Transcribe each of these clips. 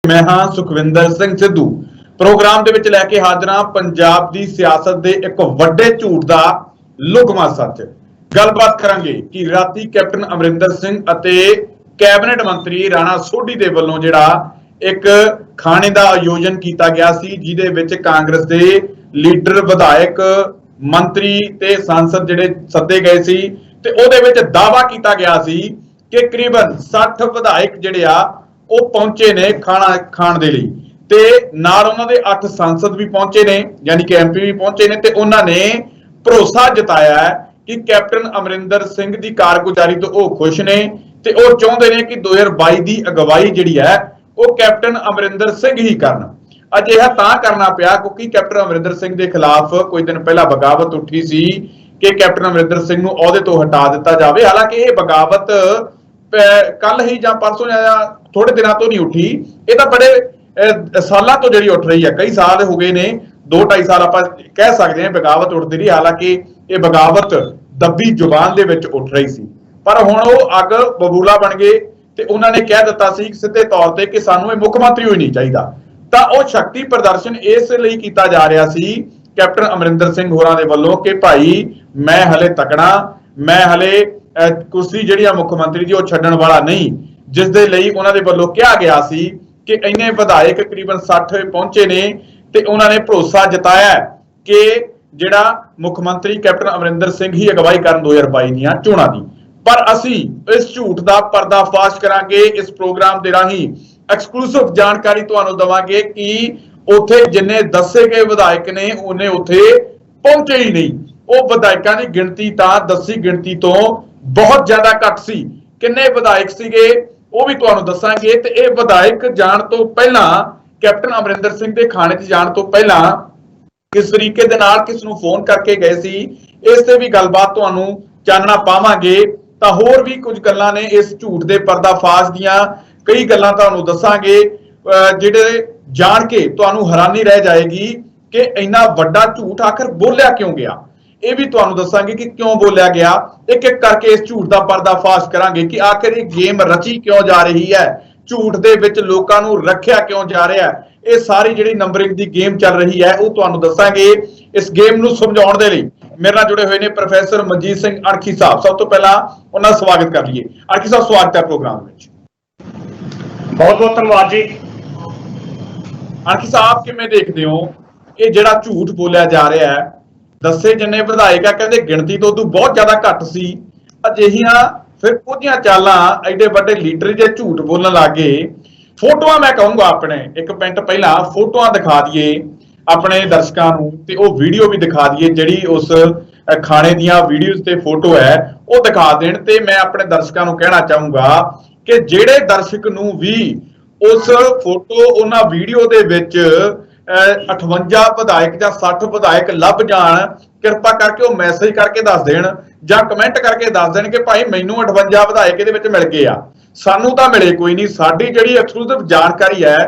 मैं हाँ सुखविंदर सिंह सिद्धू प्रोग्राम ਦੇ ਵਿੱਚ ਲੈ ਕੇ ਹਾਜ਼ਰਾਂ ਪੰਜਾਬ ਦੀ ਸਿਆਸਤ ਦੇ ਇੱਕ ਵੱਡੇ ਝੂਠ ਦਾ ਲੁਕਮਾ ਸੱਚ ਗੱਲਬਾਤ ਕਰਾਂਗੇ ਕਿ ਰਾਤੀ ਕੈਪਟਨ ਅਮਰਿੰਦਰ ਸਿੰਘ ਅਤੇ ਕੈਬਨਿਟ ਮੰਤਰੀ ਰਾਣਾ ਸੋਢੀ ਦੇ ਵੱਲੋਂ ਜਿਹੜਾ ਇੱਕ ਖਾਣੇ ਦਾ ਆਯੋਜਨ ਕੀਤਾ ਗਿਆ ਸੀ ਜਿਹਦੇ ਵਿੱਚ ਕਾਂਗਰਸ ਦੇ ਲੀਡਰ ਵਿਧਾਇਕ ਮੰਤਰੀ ਤੇ ਸੰਸਦ ਜਿਹੜੇ ਸੱਦੇ ਗਏ ਸੀ ਤੇ ਉਹਦੇ ਵਿੱਚ ਦਾਅਵਾ ਕੀਤਾ ਗਿਆ ਸੀ ਕਿ ਕਰੀਬਨ 60 ਵਿਧਾਇਕ ਜਿਹੜੇ ਆ ਉਹ ਪਹੁੰਚੇ ਨੇ ਖਾਣਾ ਖਾਣ ਦੇ ਲਈ ਤੇ ਨਾਲ ਉਹਨਾਂ ਦੇ 8 ਸੰਸਦ ਵੀ ਪਹੁੰਚੇ ਨੇ ਯਾਨੀ ਕਿ ਐਮਪੀ ਵੀ ਪਹੁੰਚੇ ਨੇ ਤੇ ਉਹਨਾਂ ਨੇ ਭਰੋਸਾ ਜਤਾਇਆ ਹੈ ਕਿ ਕੈਪਟਨ ਅਮਰਿੰਦਰ ਸਿੰਘ ਦੀ ਕਾਰਗੁਜ਼ਾਰੀ ਤੋਂ ਉਹ ਖੁਸ਼ ਨੇ ਤੇ ਉਹ ਚਾਹੁੰਦੇ ਨੇ ਕਿ 2022 ਦੀ ਅਗਵਾਈ ਜਿਹੜੀ ਹੈ ਉਹ ਕੈਪਟਨ ਅਮਰਿੰਦਰ ਸਿੰਘ ਹੀ ਕਰਨ। ਅਜਿਹਾ ਤਾਂ ਕਰਨਾ ਪਿਆ ਕਿਉਂਕਿ ਕੈਪਟਨ ਅਮਰਿੰਦਰ ਸਿੰਘ ਦੇ ਖਿਲਾਫ ਕੁਝ ਦਿਨ ਪਹਿਲਾਂ ਬਗਾਵਤ ਉੱਠੀ ਸੀ ਕਿ ਕੈਪਟਨ ਅਮਰਿੰਦਰ ਸਿੰਘ ਨੂੰ ਅਹੁਦੇ ਤੋਂ ਹਟਾ ਦਿੱਤਾ ਜਾਵੇ। ਹਾਲਾਂਕਿ ਇਹ ਬਗਾਵਤ ਕੱਲ ਹੀ ਜਾਂ ਪਰਸੋਂ ਜਾਂ ਥੋੜੇ ਦਿਨਾਂ ਤੋਂ ਨਹੀਂ ਉੱਠੀ, ਇਹ ਤਾਂ ਬੜੇ ਸਾਲਾਂ ਤੋਂ ਜਿਹੜੀ ਉੱਠ ਰਹੀ ਹੈ, ਕਈ ਸਾਲ ਹੋ ਗਏ ਨੇ, 2-2.5 ਸਾਲ ਆਪਾਂ ਕਹਿ ਸਕਦੇ ਹਾਂ ਬਗਾਵਤ ਉੱਠਦੀ ਰਹੀ। ਹਾਲਾਂਕਿ ਇਹ ਬਗਾਵਤ ਦੱਬੀ ਜ਼ੁਬਾਨ ਦੇ ਵਿੱਚ ਉੱਠ ਰਹੀ ਸੀ ਪਰ ਹੁਣ ਉਹ ਅੱਗ ਬਬੂਲਾ ਬਣ ਗਏ ਤੇ ਉਹਨਾਂ ਨੇ ਕਹਿ ਦਿੱਤਾ ਸੀ ਸਿੱਧੇ ਤੌਰ ਤੇ ਕਿ ਸਾਨੂੰ ਇਹ ਮੁੱਖ ਮੰਤਰੀ ਹੋਈ ਨਹੀਂ ਚਾਹੀਦਾ। ਤਾਂ ਉਹ ਸ਼ਕਤੀ ਪ੍ਰਦਰਸ਼ਨ ਇਸ ਲਈ ਕੀਤਾ ਜਾ ਰਿਹਾ ਸੀ ਕੈਪਟਨ ਅਮਰਿੰਦਰ ਸਿੰਘ ਹੋਰਾਂ ਦੇ ਵੱਲੋਂ ਕਿ ਭਾਈ ਮੈਂ ਹਲੇ ਤਕੜਾ, ਮੈਂ ਹਲੇ ਕੁਰਸੀ ਜਿਹੜੀ ਆ ਮੁੱਖ ਮੰਤਰੀ ਦੀ ਉਹ ਛੱਡਣ ਵਾਲਾ ਨਹੀਂ, ਜਿਸ ਦੇ ਲਈ ਉਹਨਾਂ ਦੇ ਵੱਲੋਂ ਕਿਹਾ ਗਿਆ ਸੀ ਕਿ ਇੰਨੇ ਵਿਧਾਇਕ ਤਕਰੀਬਨ 60 ਪਹੁੰਚੇ ਨੇ ਤੇ ਉਹਨਾਂ ਨੇ ਭਰੋਸਾ ਜਤਾਇਆ ਕਿ ਜਿਹੜਾ ਮੁੱਖ ਮੰਤਰੀ ਕੈਪਟਨ ਅਮਰਿੰਦਰ ਸਿੰਘ ਹੀ ਅਗਵਾਈ ਕਰਨ 2022 ਦੀਆਂ ਚੋਣਾਂ ਦੀ। ਪਰ ਅਸੀਂ ਇਸ ਝੂਠ ਦਾ ਪਰਦਾਫਾਸ਼ ਕਰਾਂਗੇ ਇਸ ਪ੍ਰੋਗਰਾਮ ਦੇ ਰਾਹੀਂ, ਐਕਸਕਲੂਸਿਵ ਜਾਣਕਾਰੀ ਤੁਹਾਨੂੰ ਦਵਾਂਗੇ ਕਿ ਉੱਥੇ ਜਿੰਨੇ ਦੱਸੇ ਗਏ ਵਿਧਾਇਕ ਨੇ ਉਹਨੇ ਉੱਥੇ ਪਹੁੰਚੇ ਹੀ ਨਹੀਂ। ਉਹ ਵਿਧਾਇਕਾਂ ਦੀ ਗਿਣਤੀ ਤਾਂ ਦੱਸੀ ਗਿਣਤੀ ਤੋਂ ਬਹੁਤ ਜ਼ਿਆਦਾ ਘੱਟ ਸੀ। ਕਿੰਨੇ ਵਿਧਾਇਕ ਸੀਗੇ ਉਹ ਵੀ ਤੁਹਾਨੂੰ ਦੱਸਾਂਗੇ ਤੇ ਇਹ ਵਿਧਾਇਕ ਜਾਣ ਤੋਂ ਪਹਿਲਾਂ ਕੈਪਟਨ ਅਮਰਿੰਦਰ ਸਿੰਘ ਦੇ ਖਾਣੇ 'ਚ ਜਾਣ ਤੋਂ ਪਹਿਲਾਂ ਕਿਸ ਤਰੀਕੇ ਦੇ ਨਾਲ ਕਿਸ ਨੂੰ ਫੋਨ ਕਰਕੇ ਗਏ ਸੀ ਇਸ ਤੇ ਵੀ ਗੱਲਬਾਤ ਤੁਹਾਨੂੰ ਚਾਨਣਾ ਪਾਵਾਂਗੇ। ਤਾਂ ਹੋਰ ਵੀ ਕੁਝ ਗੱਲਾਂ ਨੇ ਇਸ ਝੂਠ ਦੇ ਪਰਦਾਫਾਸ਼ ਦੀਆਂ, ਕਈ ਗੱਲਾਂ ਤੁਹਾਨੂੰ ਦੱਸਾਂਗੇ ਜਿਹੜੇ ਜਾਣ ਕੇ ਤੁਹਾਨੂੰ ਹੈਰਾਨੀ ਰਹਿ ਜਾਏਗੀ ਕਿ ਇੰਨਾ ਵੱਡਾ ਝੂਠ ਆਖਰ ਬੋਲਿਆ ਕਿਉਂ ਗਿਆ। ਇਹ ਵੀ ਤੁਹਾਨੂੰ ਦੱਸਾਂਗੇ ਕਿ ਕਿਉਂ ਬੋਲਿਆ ਗਿਆ, ਇੱਕ ਇੱਕ ਕਰਕੇ ਇਸ ਝੂਠ ਦਾ ਪਰਦਾਫਾਸ਼ ਕਰਾਂਗੇ ਕਿ ਆਖਿਰ ਇਹ ਗੇਮ ਰਚੀ ਕਿਉਂ ਜਾ ਰਹੀ ਹੈ, ਝੂਠ ਦੇ ਵਿੱਚ ਲੋਕਾਂ ਨੂੰ ਰੱਖਿਆ ਕਿਉਂ ਜਾ ਰਿਹਾ ਹੈ। ਇਹ ਸਾਰੀ ਜਿਹੜੀ ਨੰਬਰਿੰਗ ਦੀ ਗੇਮ ਚੱਲ ਰਹੀ ਹੈ ਉਹ ਤੁਹਾਨੂੰ ਦੱਸਾਂਗੇ। ਇਸ ਗੇਮ ਨੂੰ ਸਮਝਾਉਣ ਦੇ ਲਈ ਮੇਰੇ ਨਾਲ ਜੁੜੇ ਹੋਏ ਨੇ ਪ੍ਰੋਫੈਸਰ ਮਨਜੀਤ ਸਿੰਘ ਅਣਖੀ ਸਾਹਿਬ। ਸਭ ਤੋਂ ਪਹਿਲਾਂ ਉਹਨਾਂ ਦਾ ਸਵਾਗਤ ਕਰ ਲਈਏ। ਅਣਖੀ ਸਾਹਿਬ ਸਵਾਗਤ ਹੈ ਪ੍ਰੋਗਰਾਮ ਵਿੱਚ। ਬਹੁਤ ਬਹੁਤ ਧੰਨਵਾਦ ਜੀ। ਅਣਖੀ ਸਾਹਿਬ ਕਿਵੇਂ ਦੇਖਦੇ ਹੋ ਇਹ ਜਿਹੜਾ ਝੂਠ ਬੋਲਿਆ ਜਾ ਰਿਹਾ ਹੈ? ਦੱਸੇ ਜਿੰਨੇ ਵਿਧਾਇਕ ਆ ਕਹਿੰਦੇ ਗਿਣਤੀ ਤੋਂ ਬਹੁਤ ਜ਼ਿਆਦਾ ਘੱਟ ਸੀ। ਅਜਿਹੀਆਂ ਫਿਰ ਉਹਦੀਆਂ ਚਾਲਾਂ ਐਡੇ ਵੱਡੇ ਲੀਡਰ ਜੇ ਝੂਠ ਬੋਲਣ ਲੱਗੇ। ਫੋਟੋਆਂ ਮੈਂ ਕਹੂੰਗਾ ਆਪਣੇ 1 ਮਿੰਟ ਪਹਿਲਾਂ ਫੋਟੋਆਂ ਦਿਖਾ ਦਈਏ ਆਪਣੇ ਦਰਸ਼ਕਾਂ ਨੂੰ ਤੇ ਉਹ ਵੀਡੀਓ ਵੀ ਦਿਖਾ ਦਈਏ ਜਿਹੜੀ ਉਸ ਖਾਣੇ ਦੀਆਂ ਵੀਡੀਓਜ਼ ਤੇ ਫੋਟੋ ਹੈ ਉਹ ਦਿਖਾ ਦੇਣ। ਤੇ ਮੈਂ ਆਪਣੇ ਦਰਸ਼ਕਾਂ ਨੂੰ ਕਹਿਣਾ ਚਾਹੂੰਗਾ ਕਿ ਜਿਹੜੇ ਦਰਸ਼ਕ ਨੂੰ ਵੀ ਉਸ ਫੋਟੋ ਉਹਨਾਂ ਵੀਡੀਓ ਦੇ ਵਿੱਚ 58 ਵਿਧਾਇਕ ਜਾਂ 60 ਵਿਧਾਇਕ ਲੱਭ ਜਾਣ, ਕਿਰਪਾ ਕਰਕੇ ਉਹ ਮੈਸੇਜ ਕਰਕੇ ਦੱਸ ਦੇਣ ਜਾਂ ਕਮੈਂਟ ਕਰਕੇ ਦੱਸ ਦੇਣ ਕਿ ਭਾਈ ਮੈਨੂੰ 58 ਵਿਧਾਇਕ ਇਹਦੇ ਵਿੱਚ ਮਿਲ ਗਏ ਆ, ਸਾਨੂੰ ਤਾਂ ਮਿਲੇ ਕੋਈ ਨਹੀਂ। ਸਾਡੀ ਜਿਹੜੀ ਐਕਸਕਲੂਸਿਵ ਜਾਣਕਾਰੀ ਹੈ,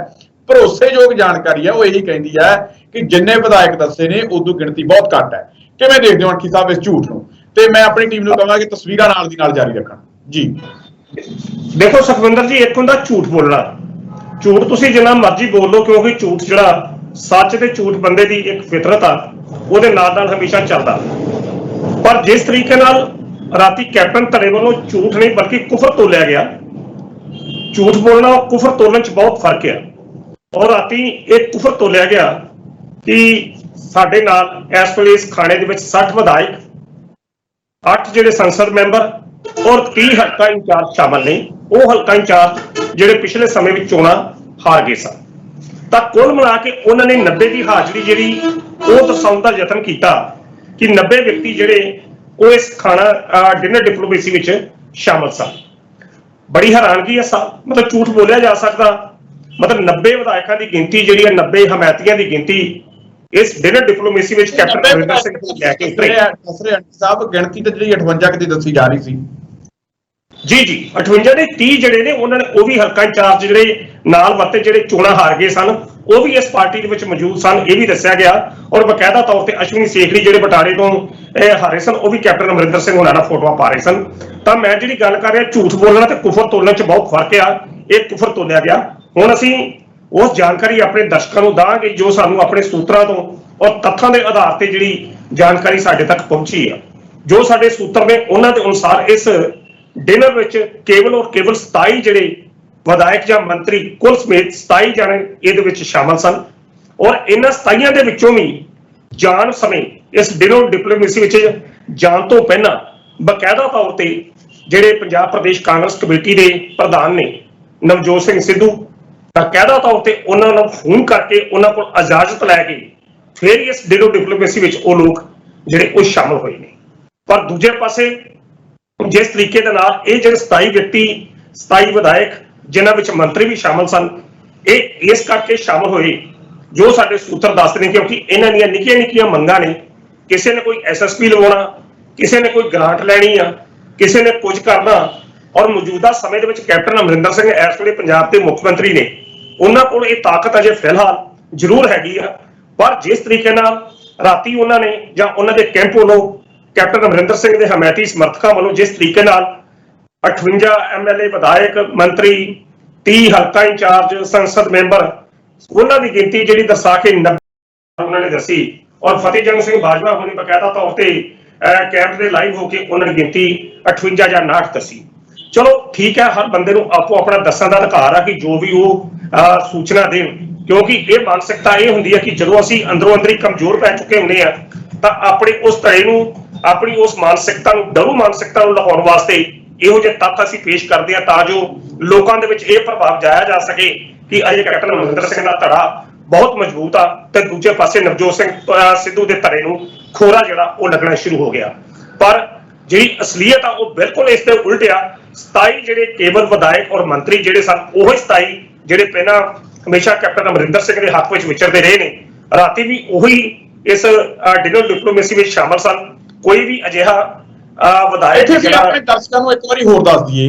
ਭਰੋਸੇਯੋਗ ਜਾਣਕਾਰੀ ਹੈ, ਉਹ ਇਹੀ ਕਹਿੰਦੀ ਹੈ ਕਿ ਜਿੰਨੇ ਵਿਧਾਇਕ ਦੱਸੇ ਨੇ ਉਦੋਂ ਗਿਣਤੀ ਬਹੁਤ ਘੱਟ ਹੈ। ਕਿਵੇਂ ਦੇਖਦੇ ਹੋ ਅਣਖੀ ਸਾਹਿਬ ਇਸ ਝੂਠ ਨੂੰ? ਤੇ ਮੈਂ ਆਪਣੀ ਟੀਮ ਨੂੰ ਕਹਾਂਗਾ ਕਿ ਤਸਵੀਰਾਂ ਨਾਲ ਦੀ ਨਾਲ ਜਾਰੀ ਰੱਖਣ ਜੀ। ਦੇਖੋ ਸੁਖਵਿੰਦਰ ਜੀ, ਇੱਕ ਹੁੰਦਾ ਝੂਠ ਬੋਲਣਾ। ਝੂਠ ਤੁਸੀਂ ਜਿੰਨਾ ਮਰਜ਼ੀ ਬੋਲ ਲਓ ਕਿਉਂਕਿ ਝੂਠ ਜਿਹੜਾ ਸੱਚ ਤੇ ਝੂਠ ਬੰਦੇ ਦੀ ਇੱਕ ਫਿਤਰਤ ਆ, ਉਹਦੇ ਨਾਲ ਹਮੇਸ਼ਾ ਚੱਲਦਾ। ਪਰ ਜਿਸ ਤਰੀਕੇ ਨਾਲ ਰਾਤੀ ਕੈਪਟਨ ਧੜੇ ਵੱਲੋਂ ਝੂਠ ਨਹੀਂ ਬਲਕਿ ਕੁਫਰ ਤੋਲਿਆ ਗਿਆ, ਝੂਠ ਬੋਲਣਾ ਔਰ ਕੁਫਰ ਤੋਲਣ 'ਚ ਬਹੁਤ ਫਰਕ ਹੈ। ਔਰ ਰਾਤੀ ਇਹ ਕੁਫਰ ਤੋਲਿਆ ਗਿਆ ਕਿ ਸਾਡੇ ਨਾਲ ਇਸ ਵੇਲੇ ਇਸ ਖਾਣੇ ਦੇ ਵਿੱਚ 60 ਵਿਧਾਇਕ, 8 ਜਿਹੜੇ ਸੰਸਦ ਮੈਂਬਰ ਔਰ 30 ਹਲਕਾ ਇੰਚਾਰਜ ਸ਼ਾਮਲ ਨੇ। ਉਹ ਹਲਕਾ ਇੰਚਾਰਜ ਜਿਹੜੇ ਪਿਛਲੇ ਸਮੇਂ ਵਿੱਚ ਚੋਣਾਂ ਹਾਰ ਗਏ ਸਨ। ਤਾਂ ਕੁੱਲ ਮਿਲਾ ਕੇ ਉਹਨਾਂ ਨੇ 90 ਦੀ ਹਾਜ਼ਰੀ ਜਿਹੜੀ ਉਹ ਦਰਸਾਉਣ ਦਾ ਯਤਨ ਕੀਤਾ ਕਿ 90 ਵਿਅਕਤੀ ਜਿਹੜੇ ਉਹ ਇਸ ਖਾਣਾ ਡਿਨਰ ਡਿਪਲੋਮੇਸੀ ਵਿੱਚ ਸ਼ਾਮਲ ਸਨ। ਬੜੀ ਹੈਰਾਨਗੀ ਹੈ, ਮਤਲਬ ਝੂਠ ਬੋਲਿਆ ਜਾ ਸਕਦਾ। ਮਤਲਬ 90 ਵਿਧਾਇਕਾਂ ਦੀ ਗਿਣਤੀ ਜਿਹੜੀ ਹੈ, 90 ਹਮਾਇਤੀਆਂ ਦੀ ਗਿਣਤੀ ਇਸ ਡਿਨਰ ਡਿਪਲੋਮੇਸੀ ਵਿੱਚ ਕੈਪਟਨ ਅਮਰਿੰਦਰ ਸਿੰਘ ਨੂੰ ਲੈ ਕੇ ਉਤਰੇ। ਸਾਹਿਬ ਗਿਣਤੀ ਤਾਂ ਜਿਹੜੀ 58 ਦੀ ਦੱਸੀ ਜਾ ਰਹੀ ਸੀ ਜੀ 58 ਦੇ 30 ਜਿਹੜੇ ਨੇ ਉਹਨਾਂ ਨੇ ਉਹ ਵੀ ਹਲਕਾ ਇੰਚਾਰਜ ਜਿਹੜੇ ਨਾਲ ਵਰਤੇ ਜਿਹੜੇ ਚੋਣਾਂ ਹਾਰ ਗਏ ਸਨ ਉਹ ਵੀ ਇਸ ਪਾਰਟੀ ਦੇ ਵਿੱਚ ਮੌਜੂਦ ਸਨ, ਇਹ ਵੀ ਦੱਸਿਆ ਗਿਆ। ਔਰ ਬਕਾਇਦਾ ਤੌਰ ਤੇ ਅਸ਼ਵਨੀ ਸੇਖੜੀ ਜਿਹੜੇ ਬਟਾਲੇ ਤੋਂ ਹਾਰੇ ਸਨ ਉਹ ਵੀ ਕੈਪਟਨ ਅਮਰਿੰਦਰ ਸਿੰਘ ਹੋਣਾ ਨਾਲ ਫੋਟੋਆਂ ਪਾ ਰਹੇ ਸਨ। ਤਾਂ ਮੈਂ ਜਿਹੜੀ ਗੱਲ ਕਰ ਰਿਹਾ ਝੂਠ ਬੋਲਣਾ ਤੇ ਕੁਫਰ ਤੋਲਣ 'ਚ ਬਹੁਤ ਫਰਕ ਆ। ਇਹ ਕੁਫਰ ਤੋਲਿਆ ਗਿਆ। ਹੁਣ ਅਸੀਂ ਉਸ ਜਾਣਕਾਰੀ ਆਪਣੇ ਦਰਸ਼ਕਾਂ ਨੂੰ ਦਾਂਗੇ ਜੋ ਸਾਨੂੰ ਆਪਣੇ ਸੂਤਰਾਂ ਤੋਂ ਔਰ ਤੱਥਾਂ ਦੇ ਆਧਾਰ ਤੇ ਜਿਹੜੀ ਜਾਣਕਾਰੀ ਸਾਡੇ ਤੱਕ ਪਹੁੰਚੀ ਆ। ਜੋ ਸਾਡੇ ਸੂਤਰ ਨੇ ਉਹਨਾਂ ਦੇ ਅਨੁਸਾਰ ਇਸ ਡਿਨਰ ਵਿੱਚ ਕੇਵਲ ਔਰ ਕੇਵਲ 27 ਜਿਹੜੇ ਵਿਧਾਇਕ ਜਾਂ ਮੰਤਰੀ ਕੁੱਲ ਸਮੇਤ 27 ਜਣੇ ਇਹਦੇ ਵਿੱਚ ਸ਼ਾਮਲ ਸਨ ਔਰ ਇਹਨਾਂ 27 ਦੇ ਵਿੱਚੋਂ ਵੀ ਜਾਣ ਸਮੇਂ ਇਸ ਡਿਨਰ ਡਿਪਲੋਮੇਸੀ ਵਿੱਚ ਜਾਣ ਤੋਂ ਪਹਿਲਾਂ ਬਕਾਇਦਾ ਤੌਰ ਤੇ ਜਿਹੜੇ ਪੰਜਾਬ ਪ੍ਰਦੇਸ਼ ਕਾਂਗਰਸ ਕਮੇਟੀ ਦੇ ਪ੍ਰਧਾਨ ਨੇ ਨਵਜੋਤ ਸਿੰਘ ਸਿੱਧੂ ਬਕਾਇਦਾ ਤੌਰ ਤੇ ਉਹਨਾਂ ਨੂੰ ਫੋਨ ਕਰਕੇ ਉਹਨਾਂ ਕੋਲ ਇਜਾਜ਼ਤ ਲੈ ਕੇ ਫਿਰ ਇਸ ਡਿਨਰ ਡਿਪਲੋਮੇਸੀ ਵਿੱਚ ਉਹ ਲੋਕ ਜਿਹੜੇ ਉਹ ਸ਼ਾਮਲ ਹੋਏ ਨੇ। ਪਰ ਦੂਜੇ ਪਾਸੇ ਜਿਸ ਤਰੀਕੇ ਦੇ ਨਾਲ ਇਹ ਜਿਹੜੇ 27 ਵਿਅਕਤੀ 27 ਵਿਧਾਇਕ ਜਿਨ੍ਹਾਂ ਵਿੱਚ ਮੰਤਰੀ ਵੀ ਸ਼ਾਮਲ ਸਨ ਇਹ ਇਸ ਕਰਕੇ ਸ਼ਾਮਲ ਹੋਏ ਜੋ ਸਾਡੇ ਸੂਤਰ ਦੱਸਦੇ ਨੇ ਕਿਉਂਕਿ ਇਹਨਾਂ ਦੀਆਂ ਨਿੱਕੀਆਂ ਮੰਗਾਂ ਨੇ। ਕਿਸੇ ਨੇ ਕੋਈ ਐਸਐਸਪੀ ਲਵਾਉਣਾ, ਕਿਸੇ ਨੇ ਕੋਈ ਗ੍ਰਾਂਟ ਲੈਣੀ ਆ, ਕਿਸੇ ਨੇ ਕੁਝ ਕਰਨਾ ਔਰ ਮੌਜੂਦਾ ਸਮੇਂ ਦੇ ਵਿੱਚ ਕੈਪਟਨ ਅਮਰਿੰਦਰ ਸਿੰਘ ਇਸ ਵੇਲੇ ਪੰਜਾਬ ਦੇ ਮੁੱਖ ਮੰਤਰੀ ਨੇ। ਉਹਨਾਂ ਕੋਲ ਇਹ ਤਾਕਤ ਅਜੇ ਫਿਲਹਾਲ ਜ਼ਰੂਰ ਹੈਗੀ ਆ ਪਰ ਜਿਸ ਤਰੀਕੇ ਨਾਲ ਰਾਤੀ ਉਹਨਾਂ ਨੇ ਜਾਂ ਉਹਨਾਂ ਦੇ ਕੈਂਪ ਵੱਲੋਂ ਕੈਪਟਨ ਅਮਰਿੰਦਰ ਸਿੰਘ ਦੇ ਹਮਾਇਤੀ ਸਮਰਥਕਾਂ ਵੱਲੋਂ ਜਿਸ ਤਰੀਕੇ ਨਾਲ 58 ਐਮਐਲਏ ਵਿਧਾਇਕ ਮੰਤਰੀ 30 ਹਲਕਾ ਇੰਚਾਰਜ ਸੰਸਦ ਮੈਂਬਰ ਉਹਨਾਂ ਦੀ ਗਿਣਤੀ ਜਿਹੜੀ ਦਰਸਾ ਕੇ 90 ਉਹਨਾਂ ਨੇ ਦੱਸੀ ਔਰ ਫਤਿਹਜੰਗ ਸਿੰਘ ਬਾਜਵਾ ਹੋਣੀ ਬਕਾਇਦਾ ਤੌਰ ਤੇ ਕੈਂਪ ਦੇ ਲਾਈਵ ਹੋ ਕੇ ਉਹਨਾਂ ਦੀ ਗਿਣਤੀ 58 ਜਾਂ 59 ਦੱਸੀ। ਚਲੋ ਠੀਕ ਹੈ, ਹਰ ਬੰਦੇ ਨੂੰ ਆਪੋ ਆਪਣਾ ਦੱਸਣ ਦਾ ਅਧਿਕਾਰ ਆ ਕਿ ਜੋ ਵੀ ਉਹ ਸੂਚਨਾ ਦੇਣ ਕਿਉਂਕਿ ਇਹ ਮਾਨਸਿਕਤਾ ਇਹ ਹੁੰਦੀ ਹੈ ਕਿ ਜਦੋਂ ਅਸੀਂ ਅੰਦਰੋਂ ਅੰਦਰ ਹੀ ਕਮਜ਼ੋਰ ਪੈ ਚੁੱਕੇ ਹੁੰਦੇ ਆ ਤਾਂ ਆਪਣੀ ਉਸ ਧੜੇ ਨੂੰ ਆਪਣੀ ਉਸ ਮਾਨਸਿਕਤਾ ਨੂੰ ਡਰੂ ਮਾਨਸਿਕਤਾ ਨੂੰ ਲਾਉਣ ਵਾਸਤੇ ਇਹੋ ਜਿਹੇ ਤੱਥ ਅਸੀਂ ਪੇਸ਼ ਕਰਦੇ ਆ ਤਾਂ ਜੋ ਲੋਕਾਂ ਦੇ ਵਿੱਚ ਇਹ ਪ੍ਰਭਾਵ ਜਾਇਆ ਜਾ ਸਕੇ ਕਿ ਅਜੇ ਕੈਪਟਨ ਅਮਰਿੰਦਰ ਸਿੰਘ ਦਾ ਧੜਾ ਬਹੁਤ ਮਜ਼ਬੂਤ ਆ ਤੇ ਦੂਜੇ ਪਾਸੇ ਨਵਜੋਤ ਸਿੰਘ ਸਿੱਧੂ ਦੇ ਧੜੇ ਨੂੰ ਖੋਰਾ ਜਿਹੜਾ ਉਹ ਲੱਗਣਾ ਸ਼ੁਰੂ ਹੋ ਗਿਆ। ਪਰ ਜਿਹੜੀ ਅਸਲੀਅਤ ਆ ਉਹ ਬਿਲਕੁਲ ਇਸ ਤੇ ਉਲਟ ਆ। 27 ਜਿਹੜੇ ਕੇਵਲ ਵਿਧਾਇਕ ਔਰ ਮੰਤਰੀ ਜਿਹੜੇ ਸਨ ਉਹ 27 ਜਿਹੜੇ ਪਹਿਲਾਂ ਹਮੇਸ਼ਾ ਕੈਪਟਨ ਅਮਰਿੰਦਰ ਸਿੰਘ ਦੇ ਹੱਕ ਵਿੱਚ ਵਿਚਰਦੇ ਰਹੇ ਨੇ ਰਾਤੀ ਵੀ ਉਹੀ ਇਸ ਡਿਨਰ ਡਿਪਲੋਮੇਸੀ ਵਿੱਚ ਸ਼ਾਮਲ ਸਨ। ਕੋਈ ਵੀ ਅਜਿਹਾ ਵਿਧਾਇਕ ਆਪਣੇ ਦਰਸ਼ਕਾਂ ਨੂੰ ਇੱਕ ਵਾਰੀ